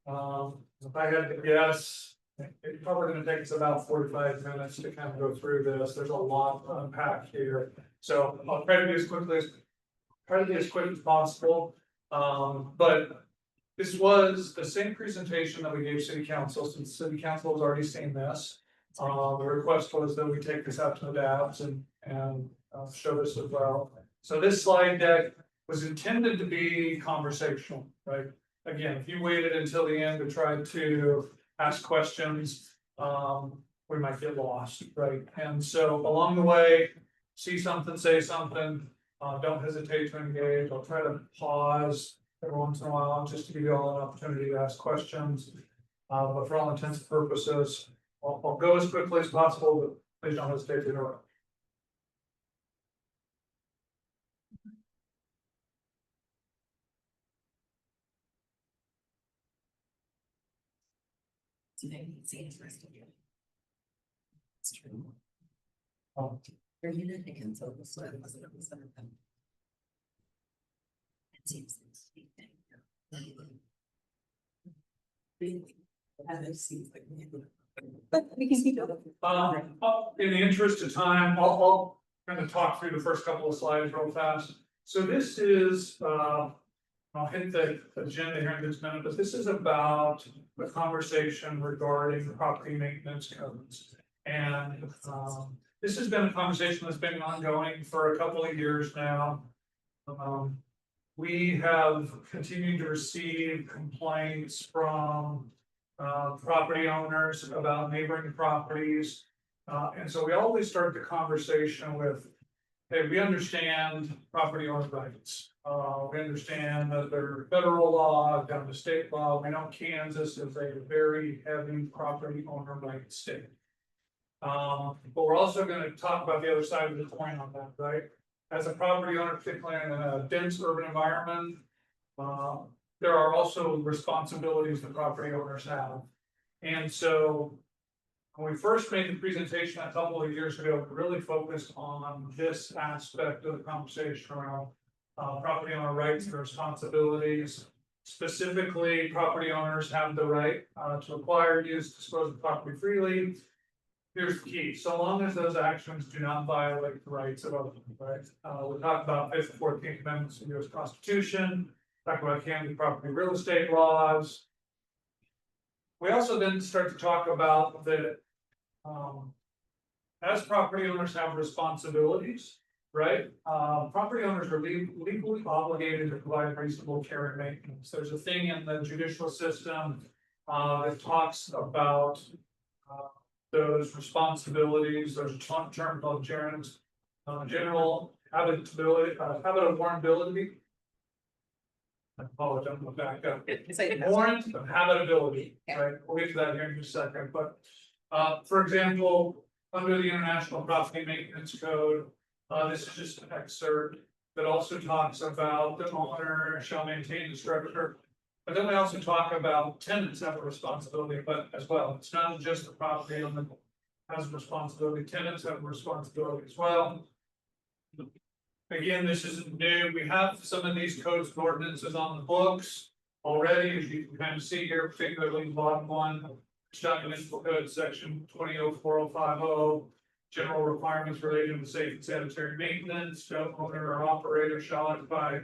If I had to guess, it's probably gonna take us about 45 minutes to kind of go through this. There's a lot to unpack here. So I'll try to be as quick as possible. But this was the same presentation that we gave city council, since city council has already seen this. The request was that we take this out to the dabs and show this as well. So this slide deck was intended to be conversational, right? Again, if you waited until the end to try to ask questions, we might get lost, right? And so along the way, see something, say something, don't hesitate to engage. I'll try to pause every once in a while just to give you all an opportunity to ask questions. But for all intents and purposes, I'll go as quickly as possible, but please don't hesitate to interrupt. In the interest of time, I'll kind of talk through the first couple of slides real fast. So this is, I'll hit the agenda here in just a minute, but this is about the conversation regarding property maintenance codes. And this has been a conversation that's been ongoing for a couple of years now. We have continued to receive complaints from property owners about neighboring properties. And so we always start the conversation with, hey, we understand property owner rights. We understand that there's federal law, down to state law. We know Kansas is a very heavy property owner right state. But we're also gonna talk about the other side of the coin on that, right? As a property owner, particularly in a dense urban environment, there are also responsibilities that property owners have. And so when we first made the presentation a couple of years ago, we really focused on this aspect of the conversation around property owner rights and responsibilities. Specifically, property owners have the right to acquire, use, dispose of property freely. Here's the key: so long as those actions do not violate the rights of others, right? We talked about 5th and 14th Amendments of the U.S. Constitution, talk about Kansas property real estate laws. We also then start to talk about that as property owners have responsibilities, right? Property owners are legally obligated to provide reasonable care and maintenance. There's a thing in the judicial system that talks about those responsibilities. There's a term called general habitability, habitability. I apologize, I'm back up. Warrant of habitability, right? We'll get to that here in just a second, but for example, under the International Property Maintenance Code, this is just an excerpt that also talks about the owner shall maintain the structure. But then we also talk about tenants have a responsibility, but as well, it's not just the property owner has a responsibility, tenants have a responsibility as well. Again, this isn't new. We have some of these codes and ordinances on the books already, as you can kind of see here, particularly the bottom one, Wichita Municipal Code section 20.04.050, general requirements related to safe and sanitary maintenance. No owner or operator shall occupy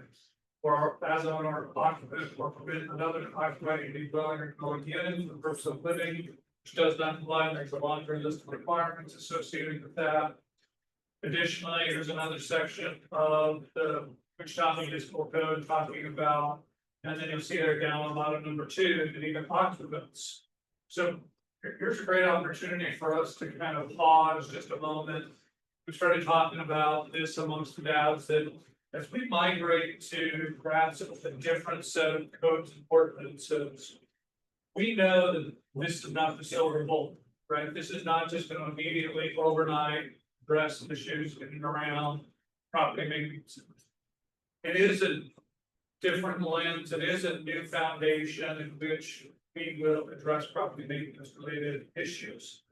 or as owner or occupant or permit another to occupy any dwelling or dwelling unit for the purpose of living, which does not comply. There's a laundry list of requirements associated with that. Additionally, there's another section of the Wichita Municipal Code talking about, and then you'll see there down on bottom number 2, that even occupants. So Here's a great opportunity for us to kind of pause just a moment. We started talking about this amongst the dads that as we migrate to perhaps a different set of codes and ordinances, we know that this is not the silver bullet, right? This is not just going to immediately overnight address issues getting around property maintenance. It is a different lens. It is a new foundation in which we will address property maintenance related issues.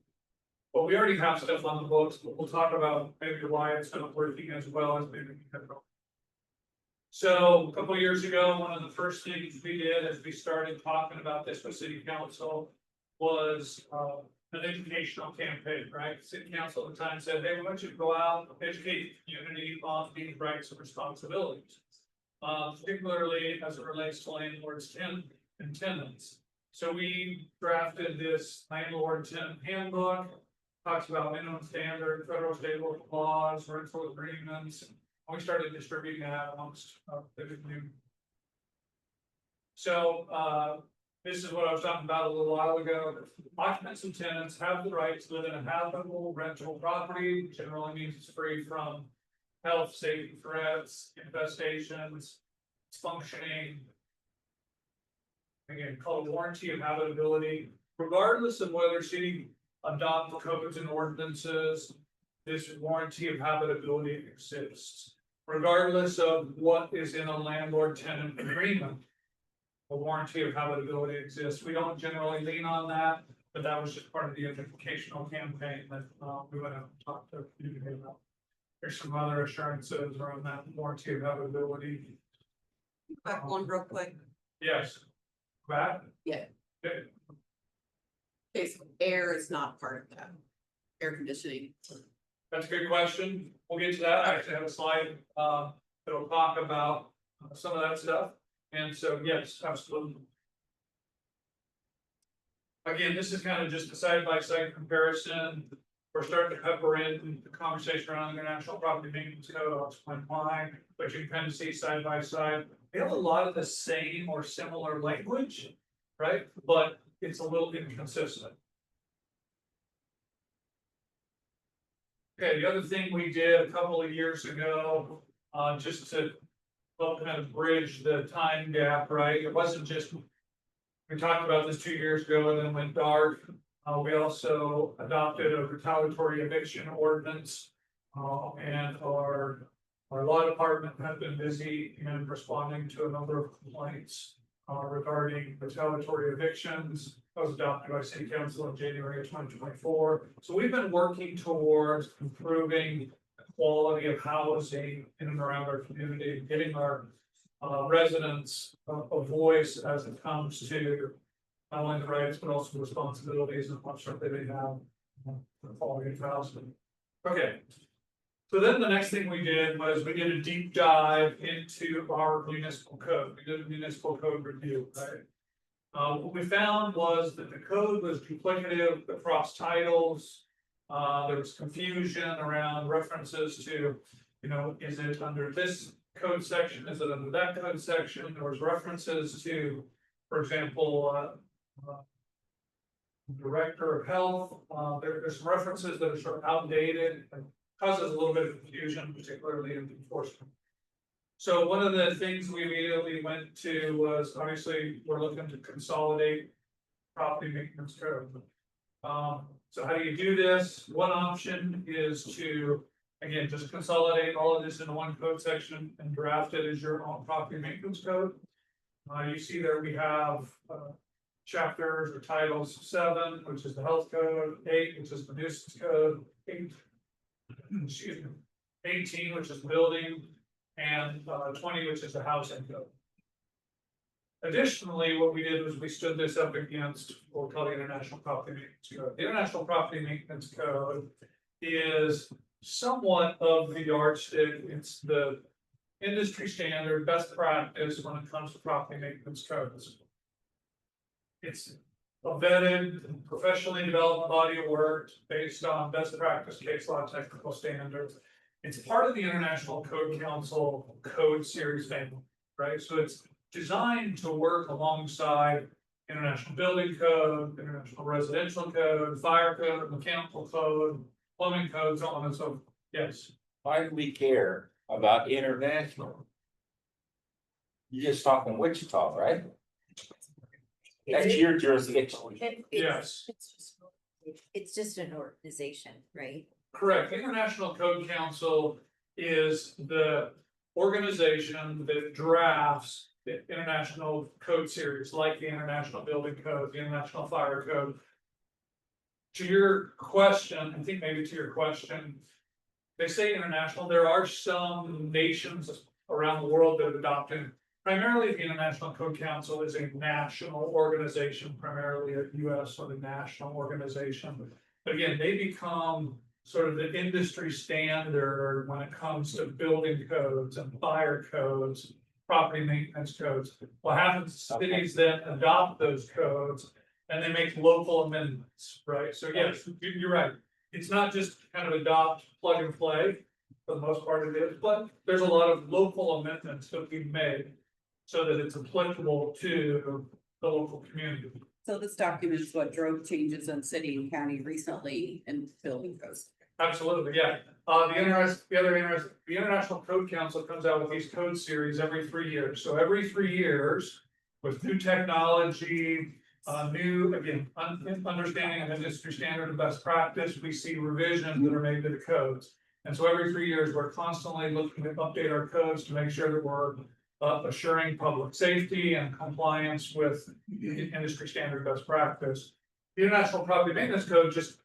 But we already have stuff on the books, but we'll talk about maybe why it's not working as well as maybe we could. So a couple of years ago, one of the first things we did as we started talking about this with city council was an educational campaign, right? City council at the time said, hey, we want you to go out, educate the community on these rights and responsibilities. Particularly as it relates to landlords and tenants. So we drafted this landlord tenant handbook, talks about minimum standard, federal, state, local laws, rental agreements. And we started distributing that amongst the community. So this is what I was talking about a little while ago. Occupants and tenants have the right to live in a habitable rental property, which generally means it's free from health, safety threats, infestations, it's functioning. Again, called a warranty of habitability, regardless of whether city adopt codes and ordinances, this warranty of habitability exists. Regardless of what is in a landlord-tenant agreement, a warranty of habitability exists. We don't generally lean on that, but that was just part of the educational campaign that we went out and talked to the community about. There's some other assurances around that warranty of habitability. Back one real quick. Yes. Back? Yeah. Okay. Okay, so air is not part of that. Air conditioning. That's a good question. We'll get to that. I actually have a slide that'll talk about some of that stuff. And so, yes, absolutely. Again, this is kind of just a side-by-side comparison. We're starting to pepper in the conversation around the International Property Maintenance Code. I'll explain why, but you can kind of see side by side. They have a lot of the same or similar language, right? But it's a little inconsistent. Okay, the other thing we did a couple of years ago, just to help kind of bridge the time gap, right? It wasn't just, we talked about this 2 years ago and then went dark. We also adopted a retaliatory eviction ordinance, and our law department has been busy in responding to a number of complaints regarding retaliatory evictions. That was adopted by City Council in January of 2024. So we've been working towards improving the quality of housing in and around our community, getting our residents a voice as it comes to not only the rights, but also responsibilities and what sort they may have for quality of housing. Okay. So then the next thing we did was we did a deep dive into our municipal code. We did a municipal code review, right? What we found was that the code was duplicative across titles. There was confusion around references to, you know, is it under this code section? Is it under that code section? There was references to, for example, Director of Health. There's some references that are sort of outdated and causes a little bit of confusion, particularly in enforcement. So one of the things we immediately went to was obviously we're looking to consolidate property maintenance code. So how do you do this? One option is to, again, just consolidate all of this into one code section and draft it as your own property maintenance code. You see there we have chapters or titles 7, which is the health code, 8, which is the nuisance code, 18, which is building, and 20, which is the housing code. Additionally, what we did was we stood this up against what we call the International Property Maintenance Code. The International Property Maintenance Code is somewhat of the yardstick. It's the industry standard, best practice when it comes to property maintenance codes. It's a vetted, professionally developed body of work based on best practice case law technical standards. It's part of the International Code Council Code Series family, right? So it's designed to work alongside International Building Code, International Residential Code, Fire Code, Mechanical Code, Plumbing Code, so on and so, yes. Why do we care about international? You're just talking Wichita, right? That's your jurisdiction. Yes. It's just an organization, right? Correct. International Code Council is the organization that drafts the international code series, like the International Building Code, the International Fire Code. To your question, I think maybe to your question, they say international, there are some nations around the world that have adopted. Primarily, the International Code Council is a national organization, primarily a US sort of national organization. But again, they become sort of the industry standard when it comes to building codes and fire codes, property maintenance codes. What happens, cities then adopt those codes and they make local amendments, right? So yes, you're right. It's not just kind of adopt, plug and play, for the most part it is, but there's a lot of local amendments that we made so that it's applicable to the local community. So this document is what drove changes in city and county recently in building codes. Absolutely, yeah. The International Code Council comes out with these code series every 3 years. So every 3 years, with new technology, new, again, understanding of industry standard and best practice, we see revisions that are made to the codes. And so every 3 years, we're constantly looking to update our codes to make sure that we're assuring public safety and compliance with industry standard best practice. The International Property Maintenance Code just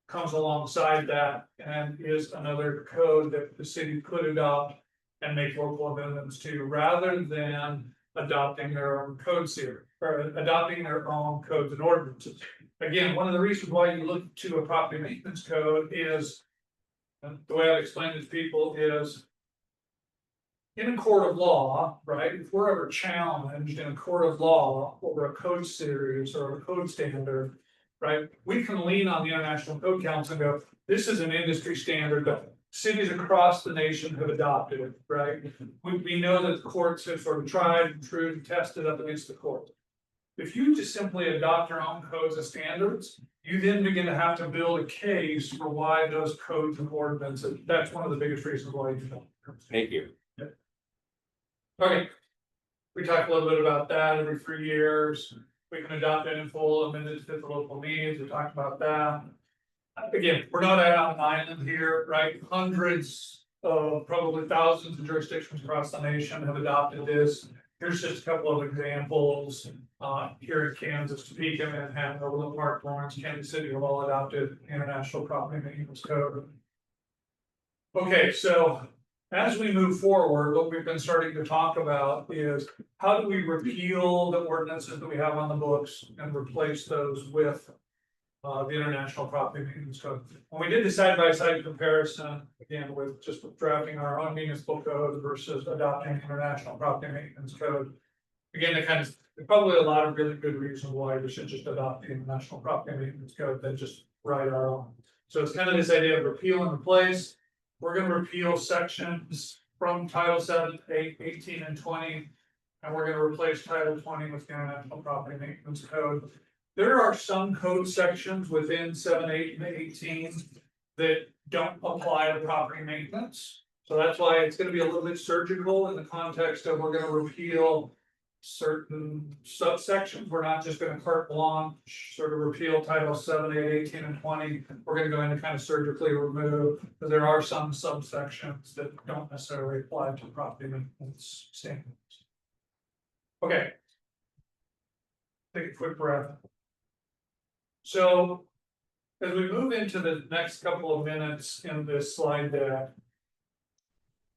comes alongside that and is another code that the city could adopt and make local amendments to, rather than adopting their own code series or adopting their own codes and ordinances. Again, one of the reasons why you look to a property maintenance code is, and the way I've explained it to people is, in a court of law, right, if we're ever challenged in a court of law over a code series or a code standard, right, we can lean on the International Code Council and go, this is an industry standard that cities across the nation have adopted, right? We know that the courts have sort of tried and true and tested up against the court. If you just simply adopt your own codes and standards, you then begin to have to build a case for why those codes and ordinances, that's one of the biggest reasons why you don't. Thank you. Okay, we talked a little bit about that every 3 years. We can adopt it in full, amend it to fit the local needs. We talked about that. Again, we're not out on an island here, right? Hundreds of, probably thousands of jurisdictions across the nation have adopted this. Here's just a couple of examples. Here in Kansas, Topeka, Manhattan, Overland Park, Lawrence, Kansas City have all adopted International Property Maintenance Code. Okay, so as we move forward, what we've been starting to talk about is how do we repeal the ordinances that we have on the books and replace those with the International Property Maintenance Code. When we did the side-by-side comparison, again, with just drafting our own municipal code versus adopting International Property Maintenance Code, again, there's probably a lot of really good reasons why we should just adopt the International Property Maintenance Code than just write our own. So it's kind of this idea of repeal and replace. We're going to repeal sections from Title 7, 8, 18, and 20, and we're going to replace Title 20 with the International Property Maintenance Code. There are some code sections within 7, 8, and 18 that don't apply to property maintenance. So that's why it's going to be a little bit surgical in the context of we're going to repeal certain subsections. We're not just going to carte blanche sort of repeal Title 7, 8, 18, and 20. We're going to go in and kind of surgically remove, because there are some subsections that don't necessarily apply to property maintenance standards. Okay. Take a quick breath. So as we move into the next couple of minutes in this slide deck,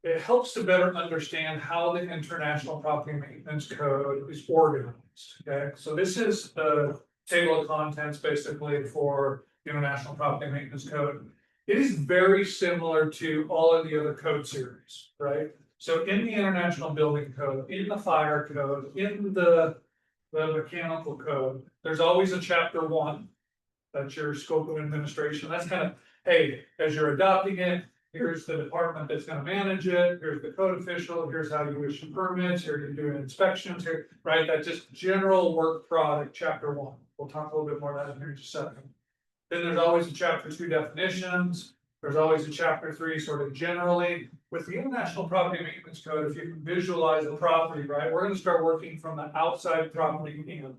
it helps to better understand how the International Property Maintenance Code is organized. Okay, so this is the table of contents basically for the International Property Maintenance Code. It is very similar to all of the other code series, right? So in the International Building Code, in the Fire Code, in the Mechanical Code, there's always a chapter 1. That's your scope of administration. That's kind of, hey, as you're adopting it, here's the department that's gonna manage it, here's the code official, here's how you issue permits, here you're doing inspections here, right? That's just general work product, chapter 1. We'll talk a little bit more about that in here in just a second. Then there's always a chapter 2 definitions. There's always a chapter 3 sort of generally. With the International Property Maintenance Code, if you can visualize the property, right, we're gonna start working from the outside property in.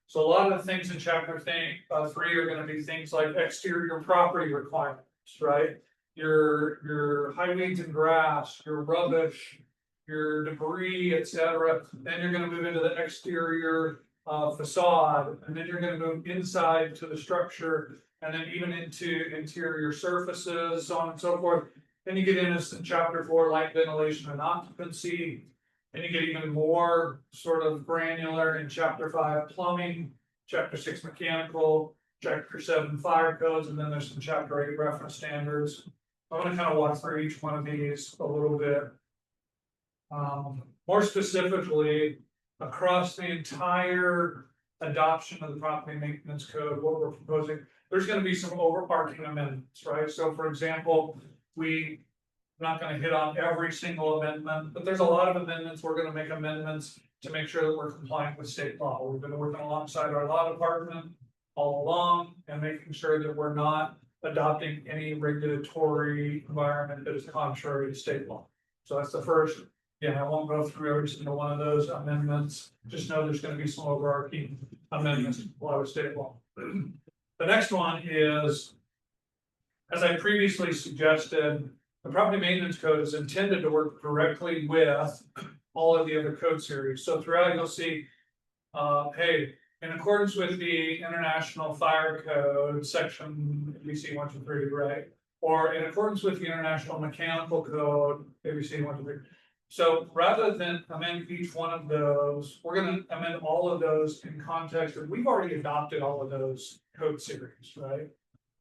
So a lot of the things in chapter 3 are gonna be things like exterior property requirements, right? Your high weeds and grass, your rubbish, your debris, etc. Then you're gonna move into the exterior facade, and then you're gonna move inside to the structure, and then even into interior surfaces, so on and so forth. Then you get into chapter 4, light ventilation and occupancy. And you get even more sort of granular in chapter 5, plumbing, chapter 6, mechanical, chapter 7, fire codes, and then there's some chapter 8 reference standards. I'm gonna kind of walk through each one of these a little bit. More specifically, across the entire adoption of the property maintenance code, what we're proposing, there's gonna be some overarching amendments, right? So for example, we're not gonna hit on every single amendment, but there's a lot of amendments. We're gonna make amendments to make sure that we're compliant with state law. We've been working alongside our law department all along and making sure that we're not adopting any regulatory environment that is contrary to state law. So that's the first. Yeah, I won't go through every single one of those amendments. Just know there's gonna be some overarching amendments to comply with state law. The next one is, as I previously suggested, the property maintenance code is intended to work directly with all of the other code series. So throughout you'll see, hey, in accordance with the International Fire Code, section ABC 1, 2, 3, right? Or in accordance with the International Mechanical Code, ABC 1, 2, 3. So rather than amend each one of those, we're gonna amend all of those in context of, we've already adopted all of those code series, right?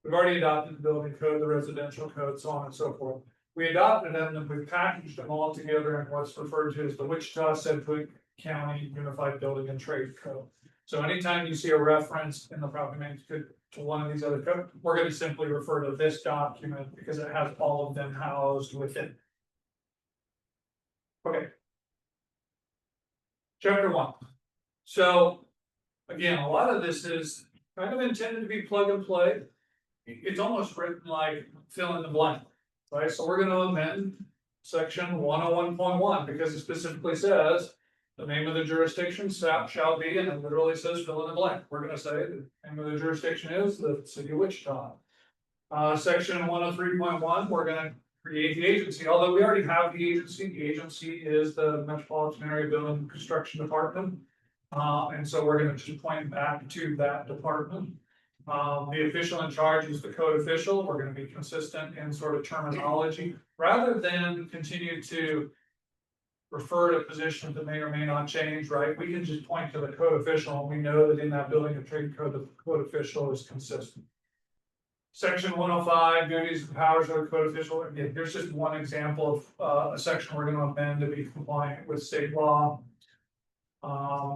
We've already adopted the building code, the residential code, so on and so forth. We adopted them and we packaged them all together in what's referred to as the Wichita Sedgwick County Unified Building and Trade Code. So anytime you see a reference in the property maintenance code to one of these other codes, we're gonna simply refer to this document because it has all of them housed within. Okay. Chapter 1. So again, a lot of this is kind of intended to be plug and play. It's almost written like fill in the blank, right? So we're gonna amend section 101.1 because it specifically says the name of the jurisdiction shall be, and it literally says fill in the blank. We're gonna say the name of the jurisdiction is the city of Wichita. Section 103.1, we're gonna create the agency, although we already have the agency. The agency is the Metropolitan Area Building and Construction Department. And so we're gonna just point back to that department. The official in charge is the code official. We're gonna be consistent in sort of terminology, rather than continue to refer to positions that may or may not change, right? We can just point to the code official, and we know that in that building and trade code, the code official is consistent. Section 105, duties and powers of the code official. Again, here's just one example of a section we're gonna amend to be compliant with state law.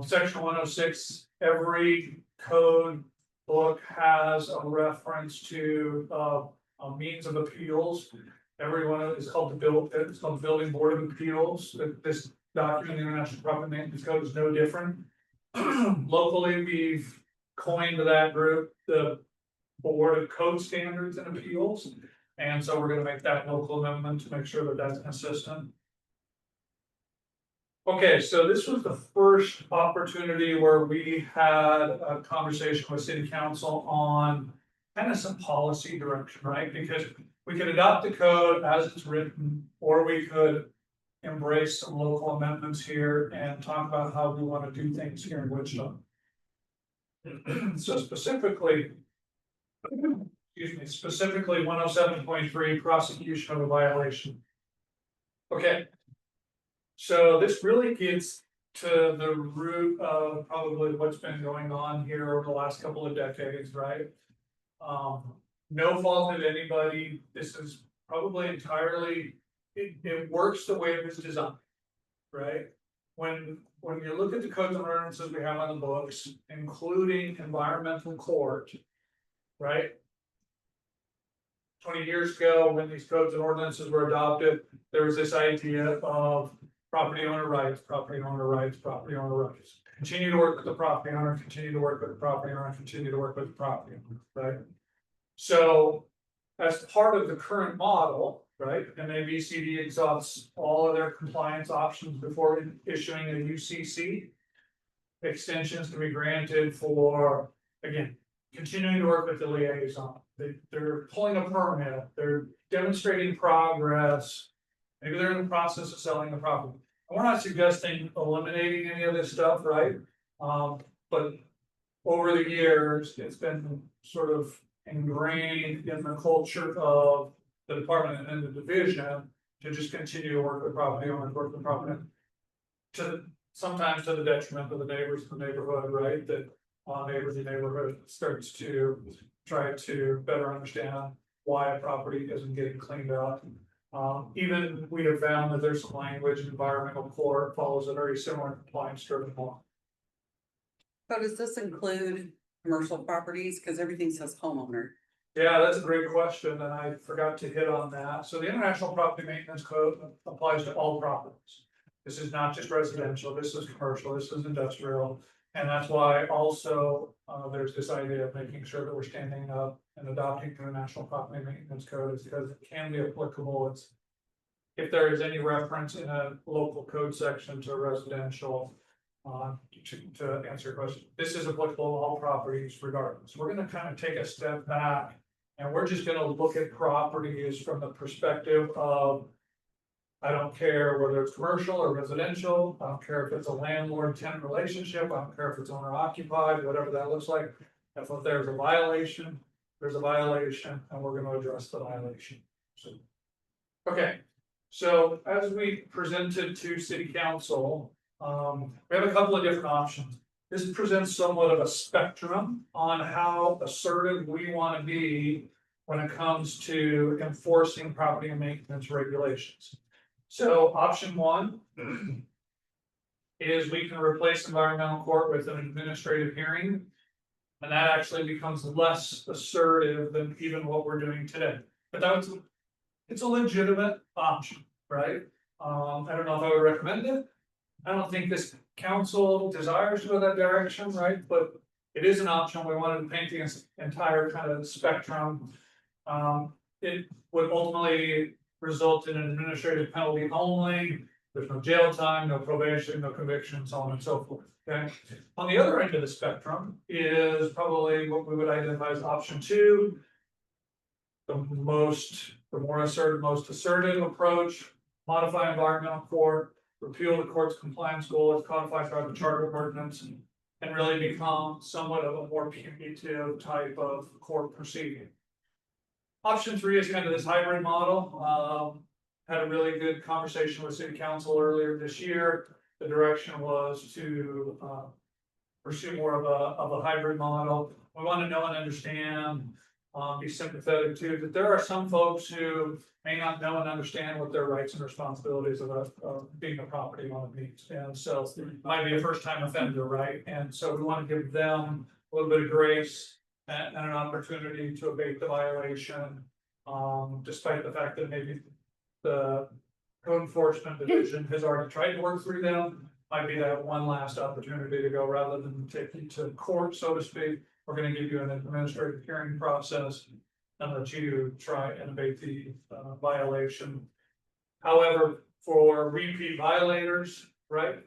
Section 106, every code book has a reference to a means of appeals. Every one of it is called it's called the Building Board of Appeals. This document, the International Property Maintenance Code, is no different. Locally, we've coined that group the Board of Code Standards and Appeals. And so we're gonna make that local amendment to make sure that that's consistent. Okay, so this was the first opportunity where we had a conversation with city council on kind of some policy direction, right? Because we could adopt the code as it's written, or we could embrace some local amendments here and talk about how we want to do things here in Wichita. So specifically 107.3, prosecution of a violation. Okay. So this really gets to the root of probably what's been going on here over the last couple of decades, right? No fault of anybody. This is probably entirely, it works the way it was designed, right? When you look at the codes and ordinances we have on the books, including environmental court, right? 20 years ago, when these codes and ordinances were adopted, there was this idea of property owner rights, property owner rights, property owner rights. Continue to work with the property owner, continue to work with the property owner, continue to work with the property owner, right? So as part of the current model, right, and ABCD exhausts all of their compliance options before issuing a UCC. Extensions can be granted for, again, continuing to work with the liaison. They're pulling a permit, they're demonstrating progress. Maybe they're in the process of selling the property. And we're not suggesting eliminating any of this stuff, right? But over the years, it's been sort of ingrained in the culture of the department and the division to just continue to work with property owners, work with property. To sometimes to the detriment of the neighbors in the neighborhood, right? That neighbors in the neighborhood starts to try to better understand why a property isn't getting cleaned up. Even we have found that there's some language in environmental court follows a very similar compliance driven law. So does this include commercial properties? Because everything says homeowner. Yeah, that's a great question, and I forgot to hit on that. So the International Property Maintenance Code applies to all properties. This is not just residential, this is commercial, this is industrial. And that's why also there's this idea of making sure that we're standing up and adopting the National Property Maintenance Code is because it can be applicable. It's if there is any reference in a local code section to residential. To answer your question, this is applicable to all properties regardless. We're going to kind of take a step back and we're just going to look at properties from the perspective of I don't care whether it's commercial or residential. I don't care if it's a landlord-tenant relationship. I don't care if it's owner-occupied, whatever that looks like. If there's a violation, there's a violation, and we're going to address the violation. So, okay, so as we presented to City Council, we have a couple of different options. This presents somewhat of a spectrum on how assertive we want to be when it comes to enforcing property and maintenance regulations. So option one is we can replace environmental court with an administrative hearing. And that actually becomes less assertive than even what we're doing today. But it's a legitimate option, right? I don't know if I would recommend it. I don't think this council desires to go that direction, right? But it is an option. We wanted to paint the entire kind of spectrum. It would ultimately result in an administrative penalty only. There's no jail time, no probation, no conviction, so on and so forth. Okay. On the other end of the spectrum is probably what we would identify as option two. The more assertive, most assertive approach, modify environmental court, repeal the court's compliance goal as codified by the charter ordinance, and really become somewhat of a more punitive type of court proceeding. Option three is kind of this hybrid model. Had a really good conversation with City Council earlier this year. The direction was to pursue more of a hybrid model. We want to know and understand, be sympathetic to that there are some folks who may not know and understand what their rights and responsibilities of being a property owner means. And so it might be a first time offender, right? And so we want to give them a little bit of grace and an opportunity to abate the violation. Despite the fact that maybe the code enforcement division has already tried to work through them, might be that one last opportunity to go rather than take you to court, so to speak. We're going to give you an administrative hearing process and let you try and abate the violation. However, for repeat violators, right?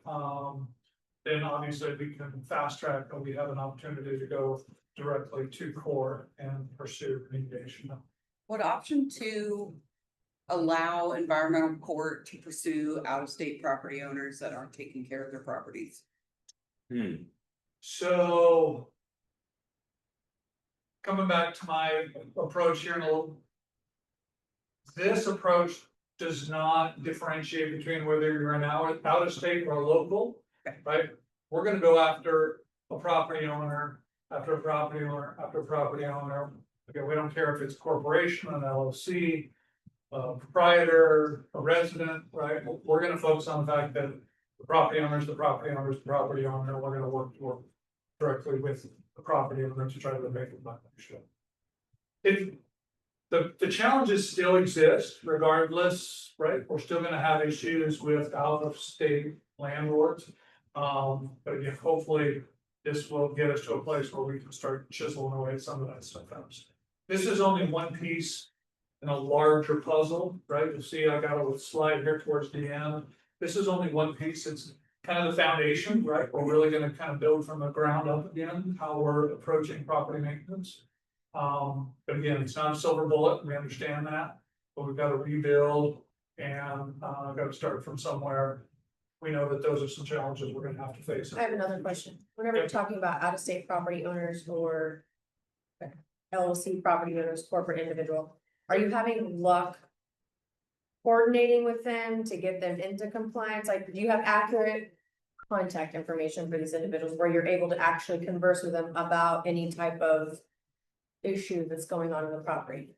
Then obviously we can fast track, but we have an opportunity to go directly to court and pursue remediation. Would option two allow environmental court to pursue out-of-state property owners that aren't taking care of their properties? So coming back to my approach here in a little, this approach does not differentiate between whether you're an out of state or local, right? We're gonna go after a property owner, after a property owner, after a property owner. Again, we don't care if it's a corporation, an LLC, a proprietor, a resident, right? We're gonna focus on the fact that the property owner is the property owner is the property owner. We're gonna work directly with the property owner to try to make it violation. The challenges still exist regardless, right? We're still gonna have issues with out of state landlords. But again, hopefully this will get us to a place where we can start chiseling away some of that stuff out. This is only one piece in a larger puzzle, right? You'll see I got a slide here towards the end. This is only one piece. It's kind of the foundation, right? We're really gonna kind of build from the ground up again, how we're approaching property maintenance. But again, it's not a silver bullet, we understand that, but we've got to rebuild and, got to start from somewhere. We know that those are some challenges we're gonna have to face. I have another question. Whenever you're talking about out-of-state property owners or LLC property owners, corporate individual, are you having luck coordinating with them to get them into compliance? Like, do you have accurate contact information for these individuals where you're able to actually converse with them about any type of issue that's going on in the property?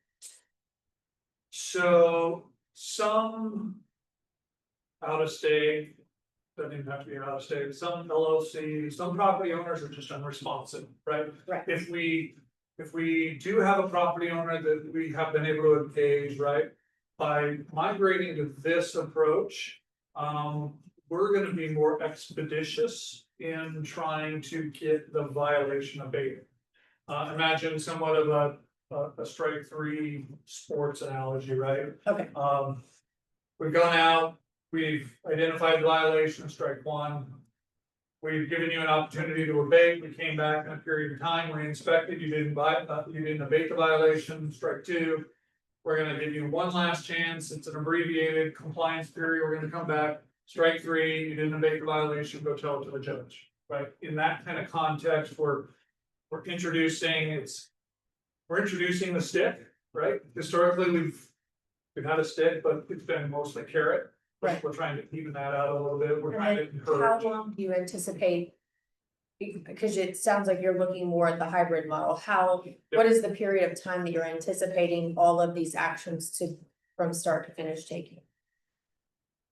So some out of state, doesn't even have to be out of state, some LLC, some property owners are just unresponsive, right? Right. If we do have a property owner that we have been able to engage, right? By migrating to this approach, we're gonna be more expeditious in trying to get the violation abated. Imagine somewhat of a strike three sports analogy, right? Okay. We've gone out, we've identified the violation of strike one. We've given you an opportunity to abate, we came back in a period of time, we inspected, you didn't abate the violation, strike two. We're gonna give you one last chance, it's an abbreviated compliance period, we're gonna come back, strike three, you didn't abate the violation, go tell it to the judge, right? In that kind of context, we're introducing the stick, right? Historically, we've had a stick, but it's been mostly carrot. Right. We're trying to even that out a little bit, we're trying to And then how encourage. long do you anticipate? Because it sounds like you're looking more at the hybrid model. What is the period of time that you're anticipating all of these actions to, from start to finish taking?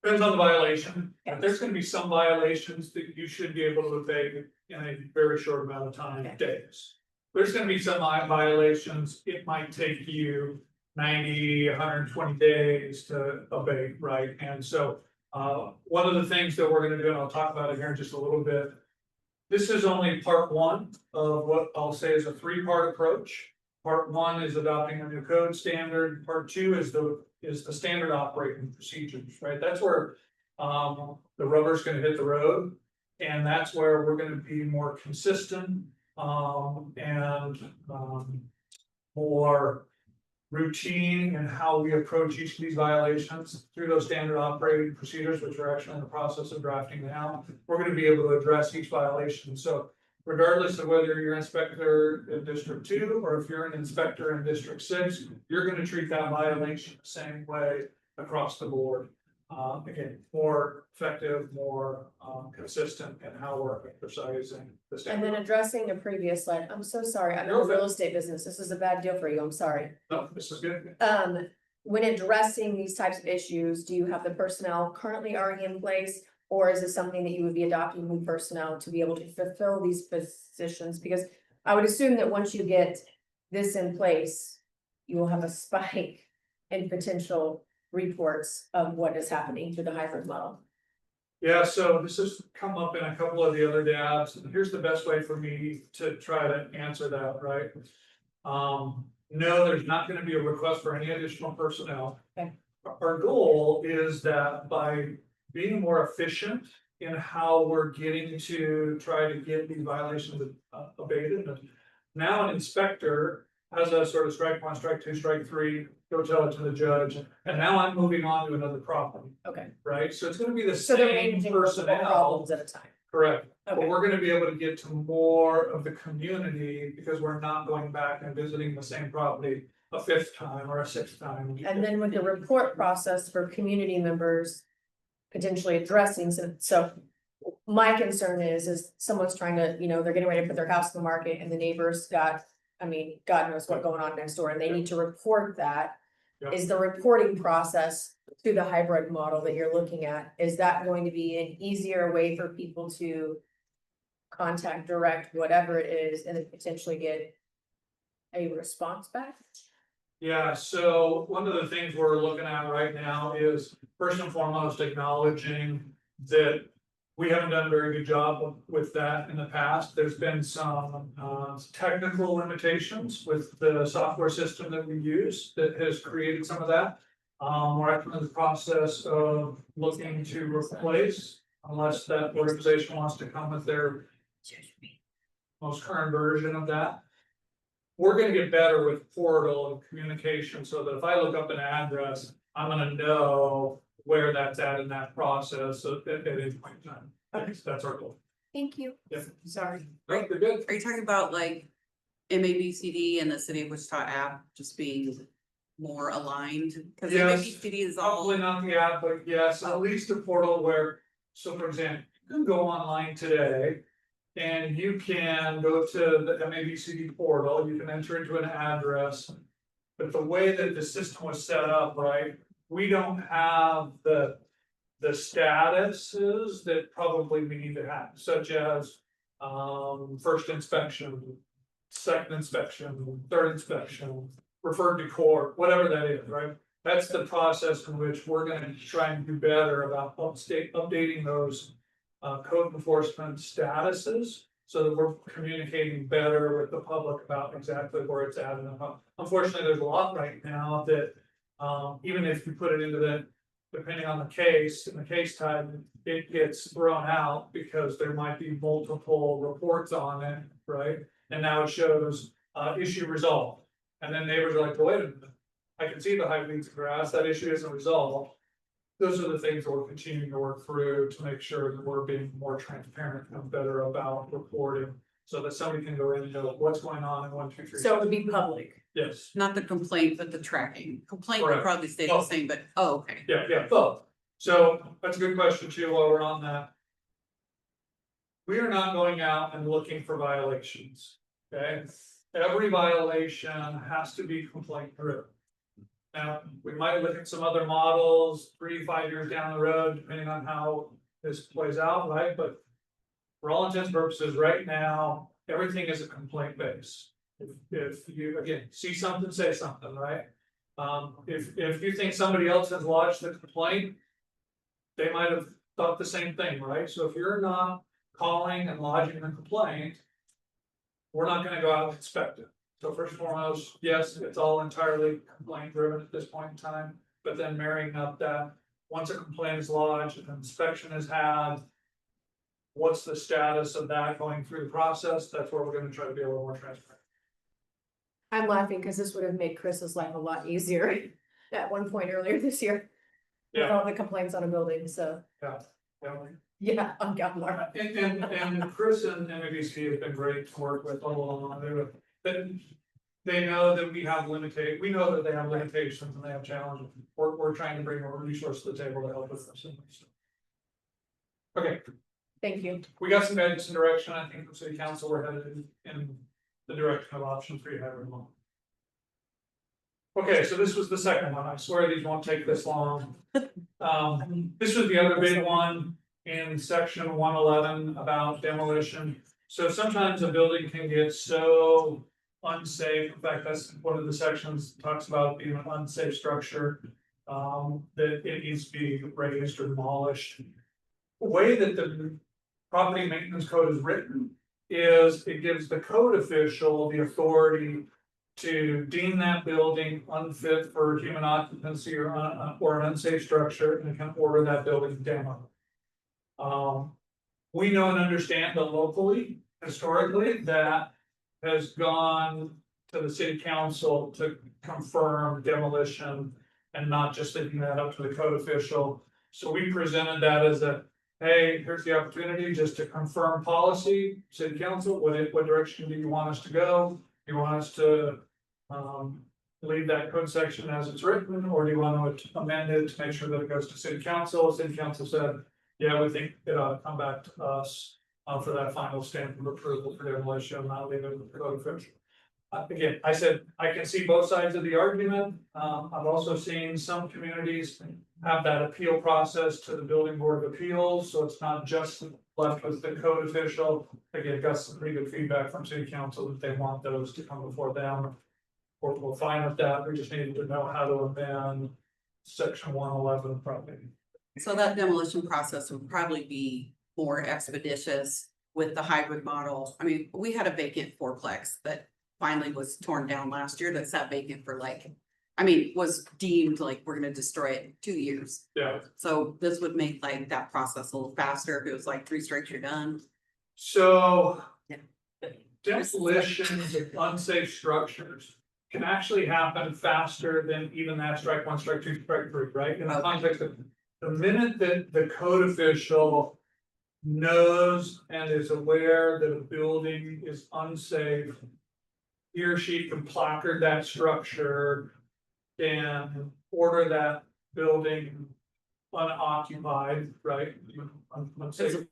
Depends on the violation. Okay. There's gonna be some violations that you should be able to abate in a very short amount of time, Okay. days. There's gonna be some violations, it might take you 90, 120 days to abate, right? And so, one of the things that we're gonna do, and I'll talk about it here in just a little bit. This is only part one of what I'll say is a three-part approach. Part one is adopting a new code standard, part two is the standard operating procedures, right? That's where the rubber's gonna hit the road. And that's where we're gonna be more consistent and more routine in how we approach each of these violations through those standard operating procedures, which we're actually in the process of drafting now. We're gonna be able to address each violation. So regardless of whether you're an inspector in District 2 or if you're an inspector in District 6, you're gonna treat that violation the same way across the board. Again, more effective, more consistent in how we're exercising the And standard. then addressing a previous slide, I'm so sorry, I'm in the real estate business, this is a bad deal for you, I'm sorry. No, this is good. When addressing these types of issues, do you have the personnel currently already in place? Or is it something that you would be adopting new personnel to be able to fulfill these positions? Because I would assume that once you get this in place, you will have a spike in potential reports of what is happening through the hybrid model. Yeah, so this has come up in a couple of the other dabs, and here's the best way for me to try to answer that, right? No, there's not gonna be a request for any additional personnel. Okay. Our goal is that by being more efficient in how we're getting to try to get these violations abated. Now an inspector has a sort of strike one, strike two, strike three, go tell it to the judge, and now I'm moving on to another property, Okay, right? So it's gonna be the so they're same managing multiple personnel. problems at a time. Correct, but Okay, we're gonna be able to get to more of the community because we're not going back and visiting the same property a fifth time or a sixth time. and then with the report process for community members. Potentially addressing, so my concern is someone's trying to, they're getting ready to put their house on the market and the neighbors got. I mean, God knows what's going on next door and they need to report that. Yep. Is the reporting process through the hybrid model that you're looking at, is that going to be an easier way for people to? Contact, direct, whatever it is, and then potentially get a response back? Yeah, so one of the things we're looking at right now is first and foremost acknowledging that we haven't done a very good job with that in the past. There's been some technical limitations with the software system that we use that has created some of that. We're actually in the process of looking to replace, unless that organization wants to come with their most current version of that. We're gonna get better with portal and communication, so that if I look up an address, I'm gonna know where that's at in that process at any point in time. That's our goal. Thank you. Yeah. Sorry. Right, they're good. Are you talking about like MABCD and the City of Wichita app just being more aligned? Cause Yes, MABCD is all, probably not the app, but yes, at least a portal where, so for example, you can go online today. And you can go to the MABCD portal, you can enter into an address. But the way that the system was set up, right, we don't have the statuses that probably we need to have, such as. First inspection, second inspection, third inspection, referred to court, whatever that is, right? That's the process in which we're gonna try and do better about updating those. Code enforcement statuses, so that we're communicating better with the public about exactly where it's at. And unfortunately, there's a lot right now that, even if you put it into the, depending on the case, in the case type, it gets thrown out because there might be multiple reports on it, right? And now it shows, issue resolved. And then neighbors are like, well, wait a minute, I can see the high weeds of grass, that issue isn't resolved. Those are the things that we're continuing to work through to make sure that we're being more transparent and better about reporting. So that somebody can go in and know what's going on in 1, 2, 3. So it would be public. Yes, not the complaint, but the tracking. Complaint would Correct. probably stay the Oh. same, but, okay. yeah, both. So that's a good question too, while we're on that. We are not going out and looking for violations, okay? Every violation has to be complaint driven. Now, we might look at some other models 3 to 5 years down the road, depending on how this plays out, right? But for all intents and purposes, right now, everything is a complaint base. If you, again, see something, say something, right? If you think somebody else has lodged the complaint, they might have thought the same thing, right? So if you're not calling and lodging the complaint, we're not gonna go out and inspect it. So first and foremost, yes, it's all entirely complaint driven at this point in time, but then marrying up that, once a complaint is lodged, an inspection is had. What's the status of that going through the process? That's where we're gonna try to be a little more transparent. I'm laughing because this would have made Chris's life a lot easier at one point earlier this year. With Yeah. all the complaints on a building, so, Yeah. yeah, I'm God, Laura. And Chris and MABC have been great to work with all along. They know that we have we know that they have limitations and they have challenges. We're trying to bring a resource to the table to help with them. Okay, Thank you. we got some guidance and direction. I think the city council were headed in the direction of option 3 everyone. Okay, so this was the second one. I swear these won't take this long. This was the other big one in section 111 about demolition. So sometimes a building can get so unsafe. In fact, that's one of the sections talks about being an unsafe structure. That it needs to be raised or demolished. The way that the property maintenance code is written is it gives the code official the authority to deem that building unfit for human occupancy or an unsafe structure and can order that building demoed. We know and understand that locally, historically, that has gone to the city council to confirm demolition and not just leaving that up to the code official. So we presented that as a, hey, here's the opportunity just to confirm policy, city council, what direction do you want us to go? Do you want us to leave that code section as it's written, or do you want to amend it to make sure that it goes to city council? City council said, yeah, we think it ought to come back to us for that final stamp of approval for demolition, not leave it with the code official. Again, I said, I can see both sides of the argument. I've also seen some communities have that appeal process to the building board of appeals, so it's not just left with the code official. Again, got some pretty good feedback from city council that they want those to come before them. we're fine with that, we just needed to know how to amend section 111 probably. So that demolition process would probably be more expeditious with the hybrid model. I mean, we had a vacant fourplex that finally was torn down last year that sat vacant for like, I mean, was deemed like we're gonna destroy it in 2 years. Yeah, So this would make like that process a little faster if it was like 3 strikes, you're done. so Yeah. demolitions of unsafe structures can actually happen faster than even that strike one, strike two, strike three, right? In the Okay. context of the minute that the code official knows and is aware that a building is unsafe, he or she can placard that structure and order that building unoccupied, right? Unsafe.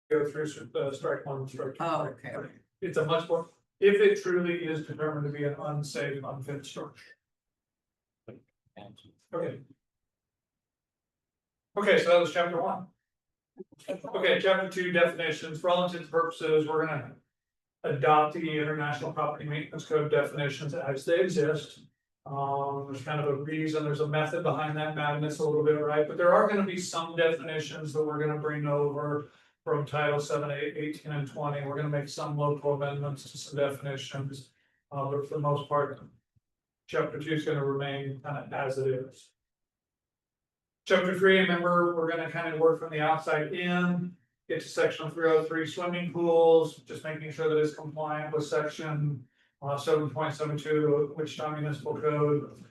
Go through strike one, strike two. Oh, strike okay. three. It's a much more, if it truly is determined to be an unsafe, unfit structure. Okay. Okay, so that was chapter 1. Okay, chapter 2, definitions. For all intents and purposes, we're gonna adopt the International Property Maintenance Code definitions as they exist. There's kind of a reason, there's a method behind that madness a little bit, right? But there are gonna be some definitions that we're gonna bring over from Title 7, 8, 18, and 20. We're gonna make some local amendments to some definitions. But for the most part, chapter 2 is gonna remain kind of as it is. Chapter 3, remember, we're gonna kind of work from the outside in, get to section 303 swimming pools, just making sure that it's compliant with section 7.72 Wichita Municipal Code.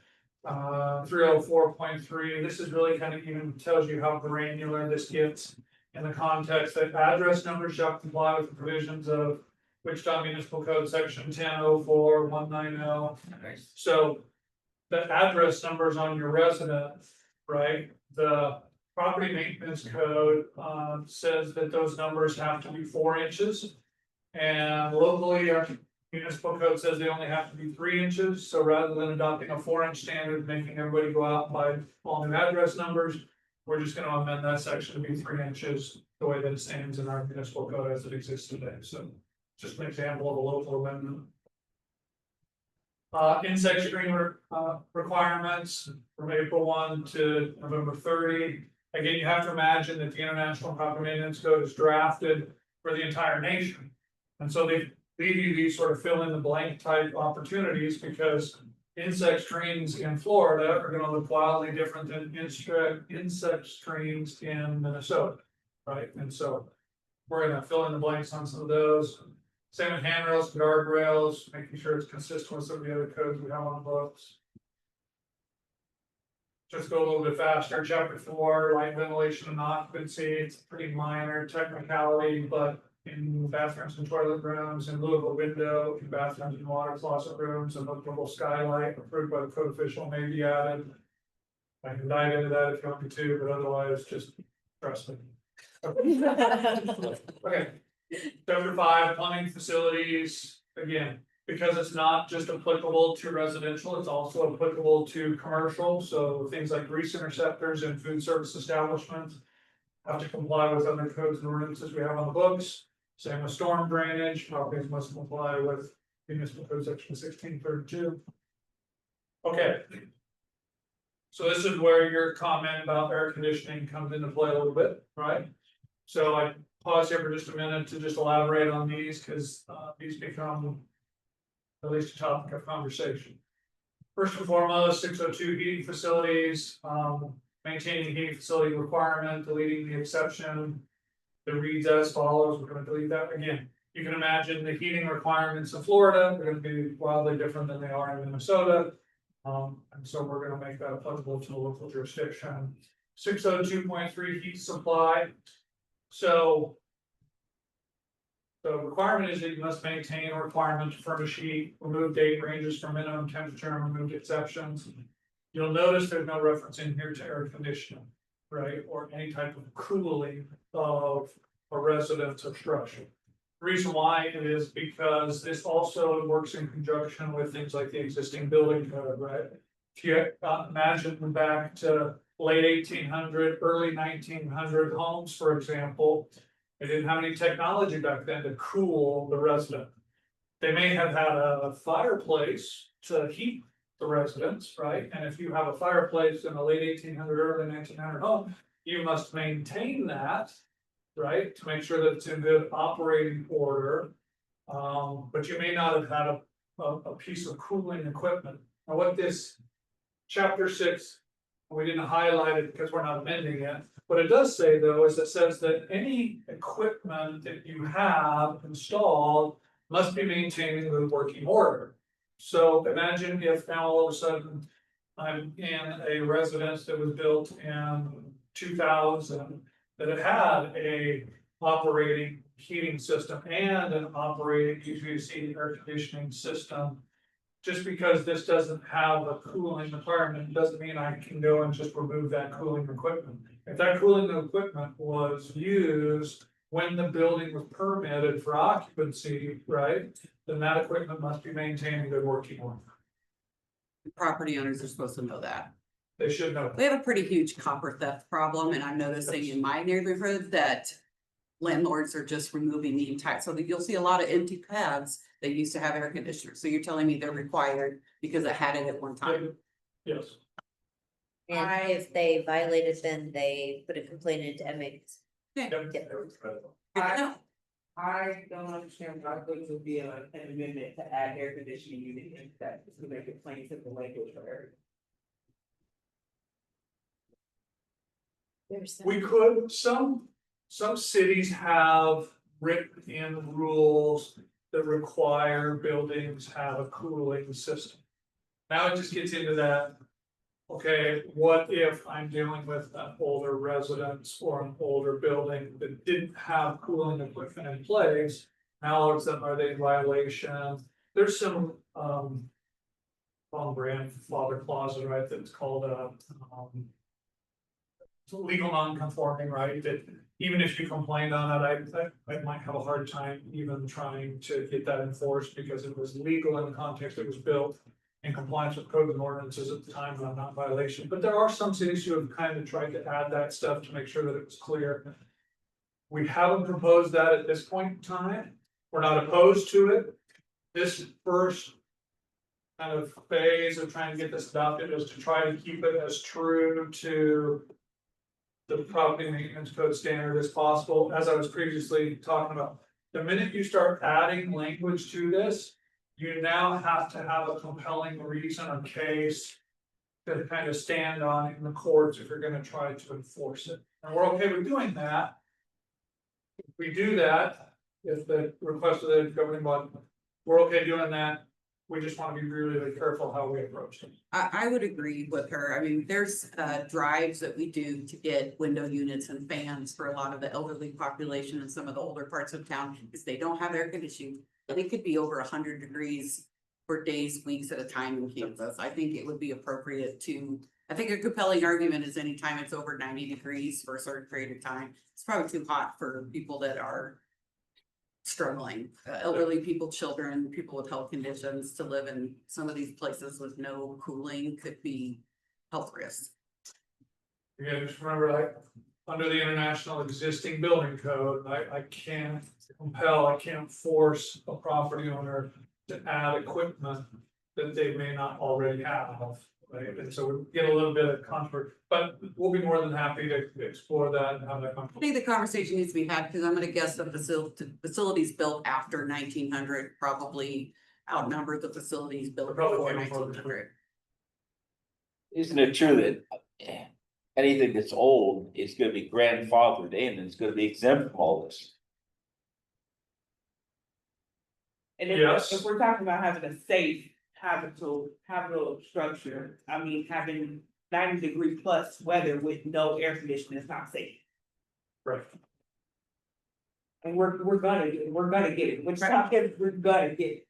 304.3, this is really kind of even tells you how granular this gets in the context that address numbers shall comply with the provisions of Wichita Municipal Code section 1004.190. So the address numbers on your residence, right? The property maintenance code says that those numbers have to be 4 inches. And locally, our municipal code says they only have to be 3 inches. So rather than adopting a 4-inch standard, making everybody go out and buy all new address numbers, we're just gonna amend that section to be 3 inches, the way that it stands in our municipal code as it exists today. So just an example of a local amendment. Insect screening requirements from April 1 to November 30. Again, you have to imagine that the International Property Maintenance Code is drafted for the entire nation. And so they leave you these sort of fill in the blank type opportunities because insect screens in Florida are gonna look wildly different than insect screens in Minnesota, right? And so we're gonna fill in the blanks on some of those. Same with handrails, guardrails, making sure it's consistent with some of the other codes we have on the books. Just go a little bit faster, chapter 4, light ventilation and occupancy, it's pretty minor technicality, but in bathrooms and toilet rooms, in lieu of a window, in bathrooms and water closet rooms, a lookable skylight approved by the code official may be added. I can dive into that if you want me to, but otherwise, just trust me. Okay. Chapter 5, plumbing facilities, again, because it's not just applicable to residential, it's also applicable to commercial, so things like grease interceptors and food service establishments. Have to comply with other codes and ordinances we have on the books, same with storm drainage, properties must comply with municipal code section 1632. Okay. So this is where your comment about air conditioning comes into play a little bit, right? So I pause here for just a minute to just elaborate on these, because these become at least a topic of conversation. First and foremost, 602 heating facilities, maintaining heating facility requirement, deleting the exception. That reads as follows, we're gonna delete that again. You can imagine the heating requirements of Florida, they're gonna be wildly different than they are in Minnesota. And so we're gonna make that applicable to the local jurisdiction. 602.3 heat supply. So the requirement is that you must maintain a requirement to furnish heat, remove date ranges for minimum temperature and removed exceptions. You'll notice there's no reference in here to air conditioning, right? Or any type of cooling of a residence or structure. The reason why is because this also works in conjunction with things like the existing building code, right? If you imagine back to late 1800, early 1900 homes, for example, they didn't have any technology back then to cool the resident. they may have had a fireplace to heat the residence, right? And if you have a fireplace in a late 1800, early 1900 home, you must maintain that, right? To make sure that it's in good operating order. But you may not have had a piece of cooling equipment. Now what this chapter 6, we didn't highlight it because we're not amending it. What it does say though, is it says that any equipment that you have installed must be maintained in good working order. So imagine if now all of a sudden I'm in a residence that was built in 2000, that it had a operating heating system and an operating HVAC air conditioning system. Just because this doesn't have a cooling requirement, doesn't mean I can go and just remove that cooling equipment. If that cooling equipment was used when the building was permitted for occupancy, right? Then that equipment must be maintained in good working order. Property owners are supposed to know that. They should know. We have a pretty huge copper theft problem, and I'm noticing in my neighborhood that landlords are just removing the entire, so that you'll see a lot of empty pads that used to have air conditioners. So you're telling me they're required because I had it at one time? Yes. And if they violated, then they put a complaint into MAs. I don't understand why there would be an amendment to add air conditioning unit in that to make it plain simple language for everyone. We could, some cities have written in rules that require buildings have a cooling system. Now it just gets into that, okay, what if I'm dealing with an older residence or an older building that didn't have cooling equipment in place? Now all of a sudden, are they in violation? There's some, on brand father clause, right, that's called, legal non-conforming, right, that even if you complained on it, I might have a hard time even trying to get that enforced because it was legal in the context it was built in compliance with codes and ordinances at the time, and I'm not in violation. But there are some cities who have kind of tried to add that stuff to make sure that it was clear. We haven't proposed that at this point in time. We're not opposed to it. This first kind of phase of trying to get this adopted is to try to keep it as true to the property maintenance code standard as possible. As I was previously talking about, the minute you start adding language to this, you now have to have a compelling reason or case to kind of stand on in the courts if you're gonna try to enforce it. And we're okay with doing that. If we do that, if the request of the governing body, we're okay doing that. We just want to be really, really careful how we approach it. I would agree with her. I mean, there's drives that we do to get window units and fans for a lot of the elderly population in some of the older parts of town, because they don't have air conditioning. And it could be over 100 degrees for days, weeks at a time in Kansas. I think it would be appropriate to, I think a compelling argument is anytime it's over 90 degrees for a certain period of time, it's probably too hot for people that are struggling, elderly people, children, people with health conditions. To live in some of these places with no cooling could be health risks. Again, just remember, like, under the international existing building code, I can't compel, I can't force a property owner to add equipment that they may not already have, right? And so we get a little bit of comfort, but we'll be more than happy to explore that and have that I conversation. think the conversation needs to be had, because I'm gonna guess the facilities built after 1900 probably outnumber the facilities built before 1900. Isn't it true that anything that's old is gonna be grandfathered in and it's gonna be exempt from all this? And Yes. if we're talking about having a safe habitable structure, I mean, having 90-degree plus weather with no air conditioning is not safe. Right. And we're gonna get it, which we're gonna get it.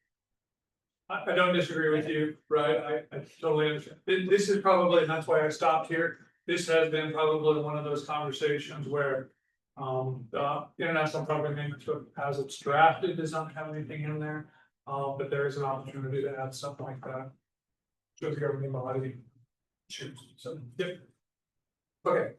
I don't disagree with you, right? I totally understand. This is probably, and that's why I stopped here. This has been probably one of those conversations where the International Property Maintenance Code, as it's drafted, does not have anything in there. But there is an opportunity to add something like that. Should the governing body choose, so, yep. Okay.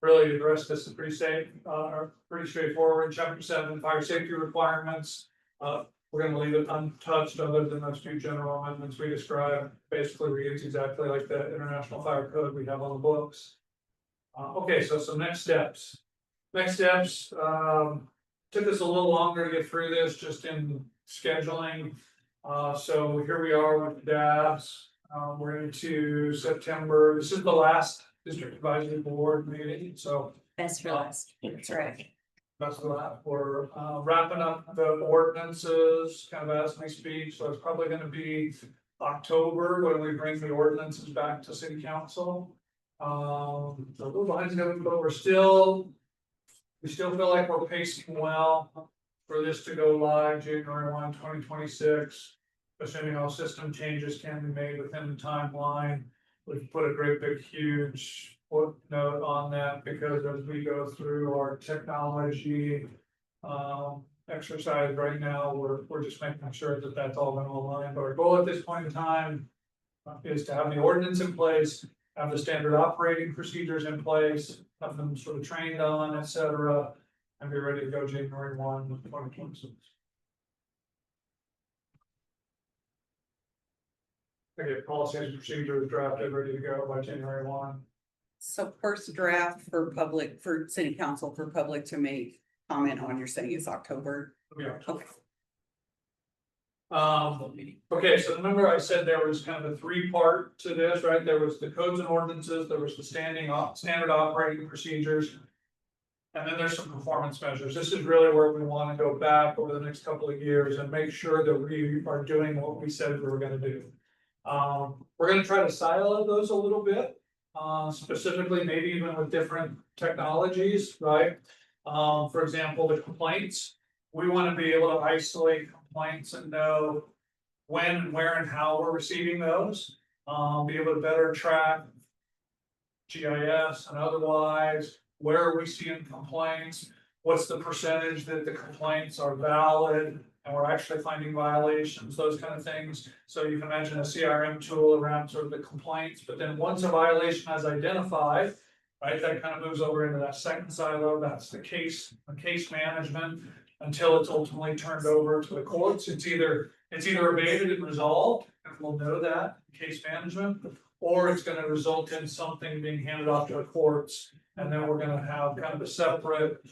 really, the rest of this is pretty safe, or pretty straightforward. Chapter 7, fire safety requirements. We're gonna leave it untouched other than those two general amendments we described. Basically reads exactly like the International Fire Code we have on the books. Okay, so some next steps. Next steps, took us a little longer to get through this just in scheduling. So here we are with the DABs. We're into September. This is the last district advisory board meeting, so Best for last, that's right. that's the last. We're wrapping up the ordinances kind of as we speak, so it's probably gonna be October when we bring the ordinances back to city council. A little behind schedule, but we still feel like we're pacing well for this to go live January 1, 2026. Assuming all system changes can be made within the timeline. We've put a great big huge footnote on that because as we go through our technology exercise right now, we're just making sure that that's all gonna align. But our goal at this point in time is to have the ordinance in place, have the standard operating procedures in place, have them sort of trained on, et cetera, and be ready to go January 1, 2026. Okay, policies and procedures drafted, ready to go by January 1. So first draft for public, for city council, for public to make comment on, you're saying it's October? Yeah. Okay. Okay, so remember I said there was kind of a three-part to this, right? There was the codes and ordinances, there was the standard operating procedures. And then there's some performance measures. This is really where we want to go back over the next couple of years and make sure that we are doing what we said we were gonna do. We're gonna try to silo those a little bit, specifically maybe even with different technologies, right? For example, the complaints, we want to be able to isolate complaints and know when, where, and how we're receiving those. Be able to better track GIS and otherwise, where are we seeing complaints? What's the percentage that the complaints are valid and we're actually finding violations, those kind of things. So you can imagine a CRM tool around sort of the complaints, but then once a violation is identified, right, that kind of moves over into that second silo, that's the case management, until it's ultimately turned over to the courts. It's either abated and resolved, and we'll know that in case management, or it's gonna result in something being handed off to the courts, and then we're gonna have kind of a separate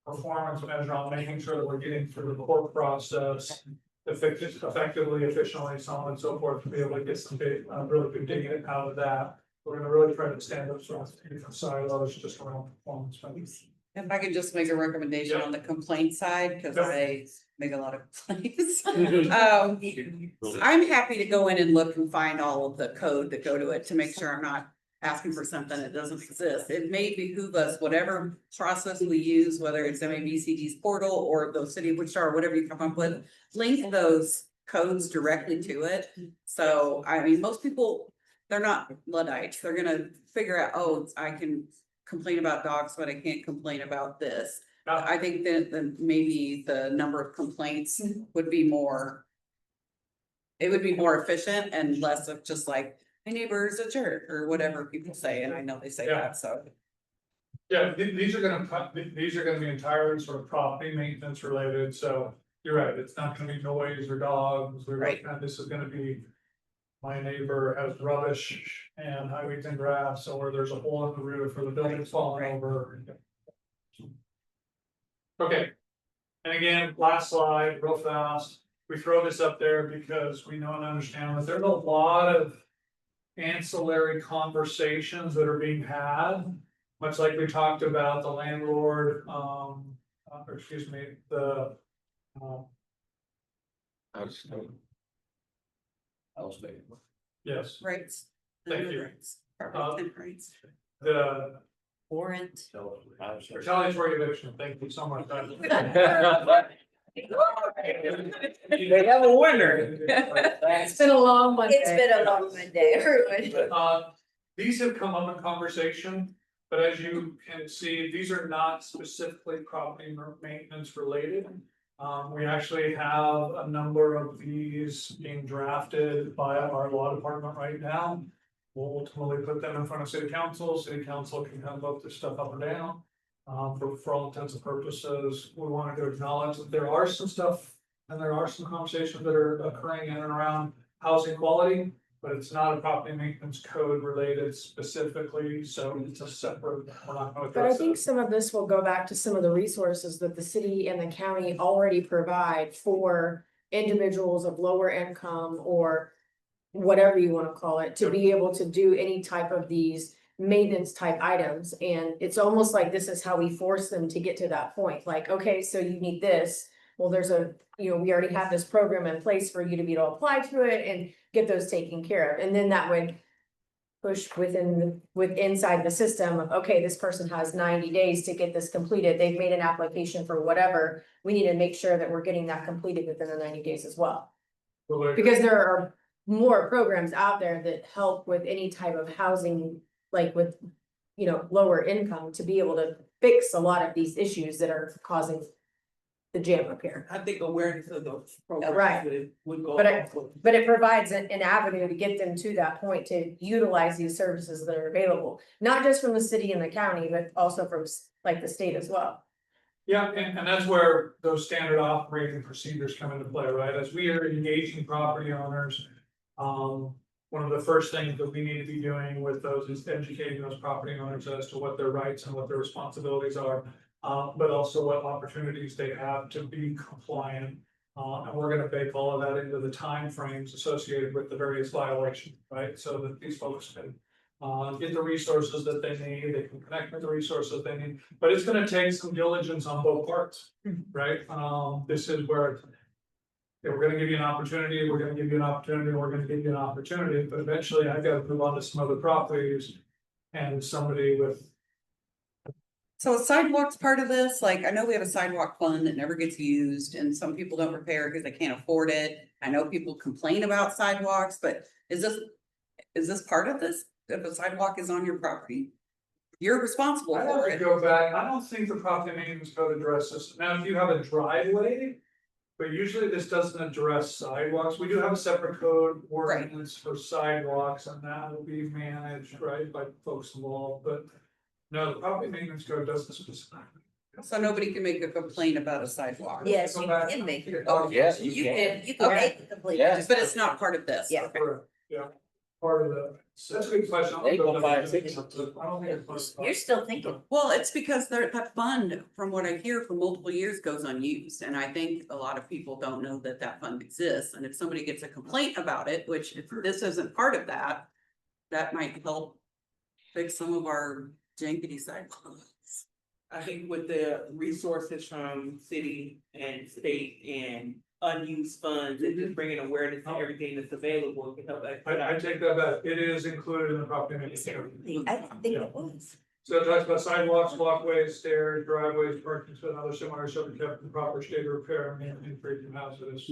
performance measure on making sure that we're getting through the court process effectively, efficiently, so on and so forth, to be able to get some big, really good data out of that. We're gonna really try to stand up sort of different silos just around performance measures. If I could just make a recommendation on the complaint side, because I make a lot of complaints. I'm happy to go in and look and find all of the code that go to it to make sure I'm not asking for something that doesn't exist. It may behoove us, whatever process we use, whether it's MABCD's portal or the city of Wichita, or whatever you come up with, link those codes directly to it. So, I mean, most people, they're not Luddites. They're gonna figure out, oh, I can complain about dogs, but I can't complain about this. I think that maybe the number of complaints would be more. It would be more efficient and less of just like, my neighbor's a jerk or whatever people say, and I know they say that, so. Yeah, these are gonna be entirely sort of property maintenance related, so you're right, it's not gonna be noise or dogs, or Right. this is gonna be. My neighbor has rubbish and highways and grass, or there's a hole in the roof, or the building's falling over. Okay. And again, last slide, real fast, we throw this up there because we know and understand that there's a lot of ancillary conversations that are being had. Much like we talked about the landlord, the. Yes, Rights. Thank you. Property rights. the Warrant. retaliatory eviction, thank you so much. They have a winner. It's been a long one. It's been a long Monday, everyone. These have come up in conversation, but as you can see, these are not specifically property maintenance related. We actually have a number of these being drafted by our law department right now. We'll ultimately put them in front of city council. City council can kind of vote this stuff up or down. For all intents and purposes, we wanted to acknowledge that there are some stuff and there are some conversations that are occurring in and around housing quality. But it's not a property maintenance code related specifically, so it's a separate, we're not gonna But I address think it. some of this will go back to some of the resources that the city and the county already provide for individuals of lower income or whatever you wanna call it, to be able to do any type of these maintenance type items. And it's almost like this is how we force them to get to that point. Like, okay, so you need this. Well, there's we already have this program in place for you to be able to apply to it and get those taken care of. And then that would push inside the system of, okay, this person has 90 days to get this completed. They've made an application for whatever. We need to make sure that we're getting that completed within the 90 days as well. Because there are more programs out there that help with any type of housing, like with, lower income, to be able to fix a lot of these issues that are causing the jam up here. I think awareness of those programs Right. would go. But it provides an avenue to get them to that point to utilize these services that are available, not just from the city and the county, but also from like the state as well. Yeah, and that's where those standard operating procedures come into play, right? As we are engaging property owners. One of the first things that we need to be doing with those is educating those property owners as to what their rights and what their responsibilities are. But also what opportunities they have to be compliant. And we're gonna bake all of that into the timeframes associated with the various violations, right? So that these folks can get the resources that they need, they can connect with the resources they need, but it's gonna take some diligence on both parts, right? This is where we're gonna give you an opportunity, we're gonna give you an opportunity, we're gonna give you an opportunity, but eventually I gotta move on to some other properties and somebody with. So sidewalks part of this, like, I know we have a sidewalk fund that never gets used and some people don't repair because they can't afford it. I know people complain about sidewalks, but is this part of this? If a sidewalk is on your property? You're responsible I for have to it. go back, I don't think the property maintenance code addresses, now if you have a driveway. But usually this doesn't address sidewalks, we do have a separate code ordinance for sidewalks and that will be managed, right, by folks involved, but. No, the property maintenance code doesn't specifically. So nobody can make a complaint about a sidewalk. Yes, you can make. Oh, Yes, You can. can make a complete. Yes. But it's not part of this. Yeah. Yeah, part of the, that's a good question. They go by I don't think it's. You're still thinking. Well, it's because that fund, from what I hear for multiple years, goes unused, and I think a lot of people don't know that that fund exists, and if somebody gets a complaint about it, which if this isn't part of that. That might help fix some of our jankety sidewalks. I think with the resources from city and state and unused funds and just bringing awareness to everything that's available to help. I take that back, it is included in the property maintenance code. I didn't think it was. So it talks about sidewalks, walkways, stairs, driveways, parking, and other similar shall be kept in proper state of repair and maintained free from hazardous.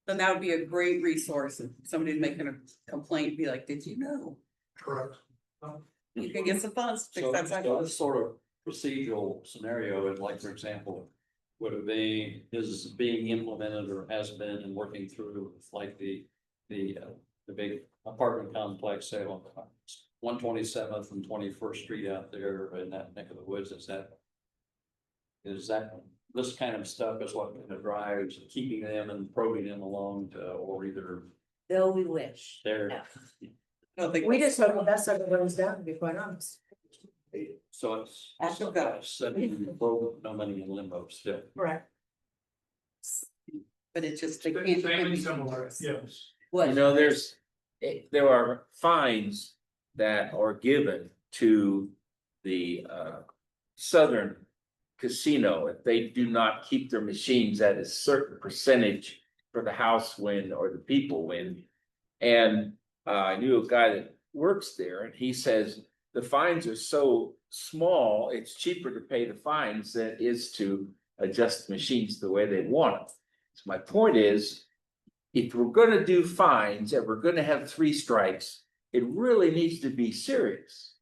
Then that would be a great resource, if somebody's making a complaint, be like, did you know? Correct. You can get some funds to fix So, that so sidewalk. this sort of procedural scenario, and like, for example, would it be, is being implemented or has been and working through like the big apartment complex, say on 127th and 21st Street out there in that neck of the woods, is that this kind of stuff is what kind of drives keeping them and probing them along to, or either Though we wish. they're. No. I don't think We just hope that sucker goes down, to be quite honest. So it's. After that. No money in limbo still. Right. But it just, they Same can't. and similar, yes. You know, there are fines that are given to the southern casino if they do not keep their machines at a certain percentage for the house win or the people win. And I knew a guy that works there and he says the fines are so small, it's cheaper to pay the fines than it is to adjust the machines the way they want them. So my point is, if we're gonna do fines and we're gonna have 3 strikes, it really needs to be serious.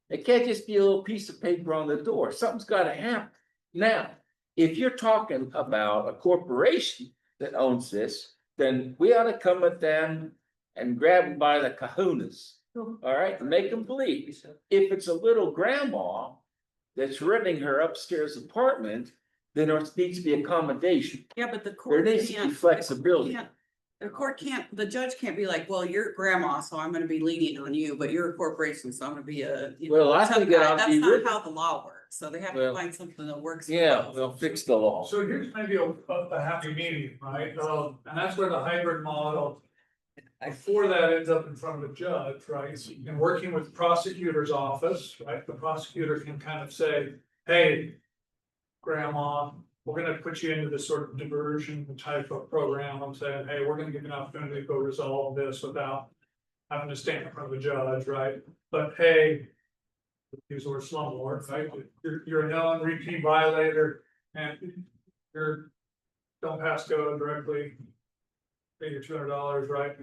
It can't just be a little piece of paper on the door. Something's gotta happen. Now, if you're talking about a corporation that owns this, then we ought to come at them and grab them by the kahunas. All right, and make them bleed. If it's a little grandma that's renting her upstairs apartment, then there needs to be accommodation. Yeah, but the There court needs to be can't. flexibility. The court can't, the judge can't be like, well, you're grandma, so I'm gonna be lenient on you, but you're a corporation, so I'm gonna be a. you know, Well, I tough think it guy. ought to That's be not written. how the law works, so they have to Well, find something that works. for Yeah, both. we'll fix the law. So here's maybe a happy medium, right? And that's where the hybrid model. Before that ends up in front of a judge, right? So in working with prosecutor's office, right? The prosecutor can kind of say, hey, grandma, we're gonna put you into this sort of diversion type of program. I'm saying, hey, we're gonna give you an opportunity to go resolve this without having to stand in front of a judge, right? But hey, use the word slumlord, right? You're a known repeat violator and you're, don't pass go directly, pay your $200, right?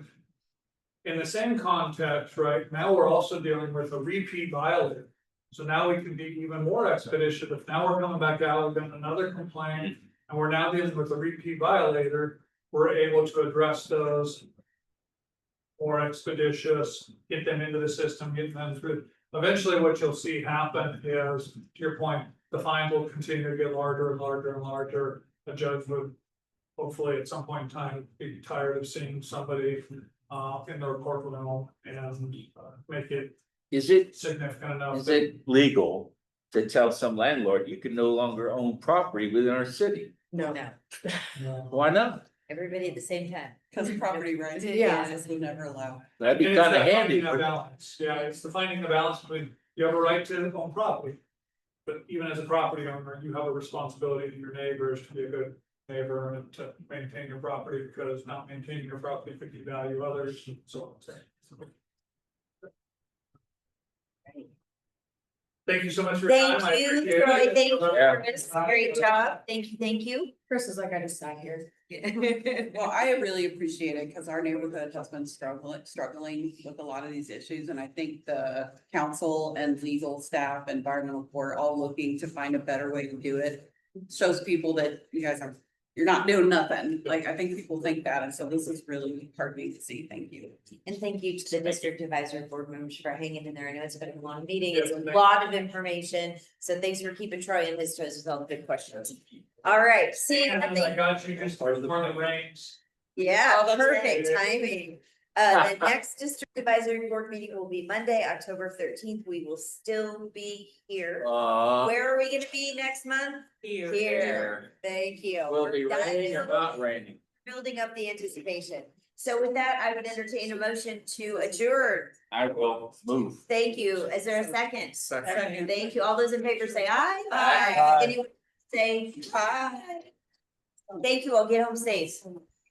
In the same context, right, now we're also dealing with a repeat violator. So now we can be even more expeditious. If now we're coming back out, we've got another complaint, and we're now dealing with a repeat violator, we're able to address those more expeditious, get them into the system, get them through. Eventually, what you'll see happen is, to your point, the fines will continue to get larger and larger and larger. A judge would hopefully at some point in time be tired of seeing somebody in their courtroom and make it Is it, significant enough. is it legal to tell some landlord you can no longer own property within our city? No, Why not? Everybody at the same time. because property rights. Yeah. This will never allow. That'd be And it's kind of that handy. finding a balance. Yeah, it's the finding the balance between, you have a right to own property. But even as a property owner, you have a responsibility to your neighbors to be a good neighbor and to maintain your property, because not maintaining your property could devalue others and so on. Thank you so much for your time. I Thank you, appreciate it. Troy, thank you Yeah. for this, great job, thank you, thank you. Chris is like, I just sat here. Well, I really appreciate it because our neighborhood has been struggling with a lot of these issues. And I think the council and legal staff, environmental court, all looking to find a better way to do it. Shows people that you guys are, you're not doing nothing. Like, I think people think that. And so this is really heartening to see. Thank you. And thank you to the district advisory board members for hanging in there. I know it's been a long meeting. It's a lot of information. So thanks for keeping Troy on his toes with all the good questions. All right, see, And I got you just for the rains. yeah, Oh, that's perfect right. timing. The next district advisory board meeting will be Monday, October 13th. We will still be here. Where are we gonna be next month? Here. Thank you. Will it be We're raining or not raining? building up the anticipation. So with that, I would entertain a motion to adjourn. I will move. Thank you. Is there a second? Second. Thank you. All those in favor say aye. Aye. Anyone say aye? Thank you. I'll get home safe.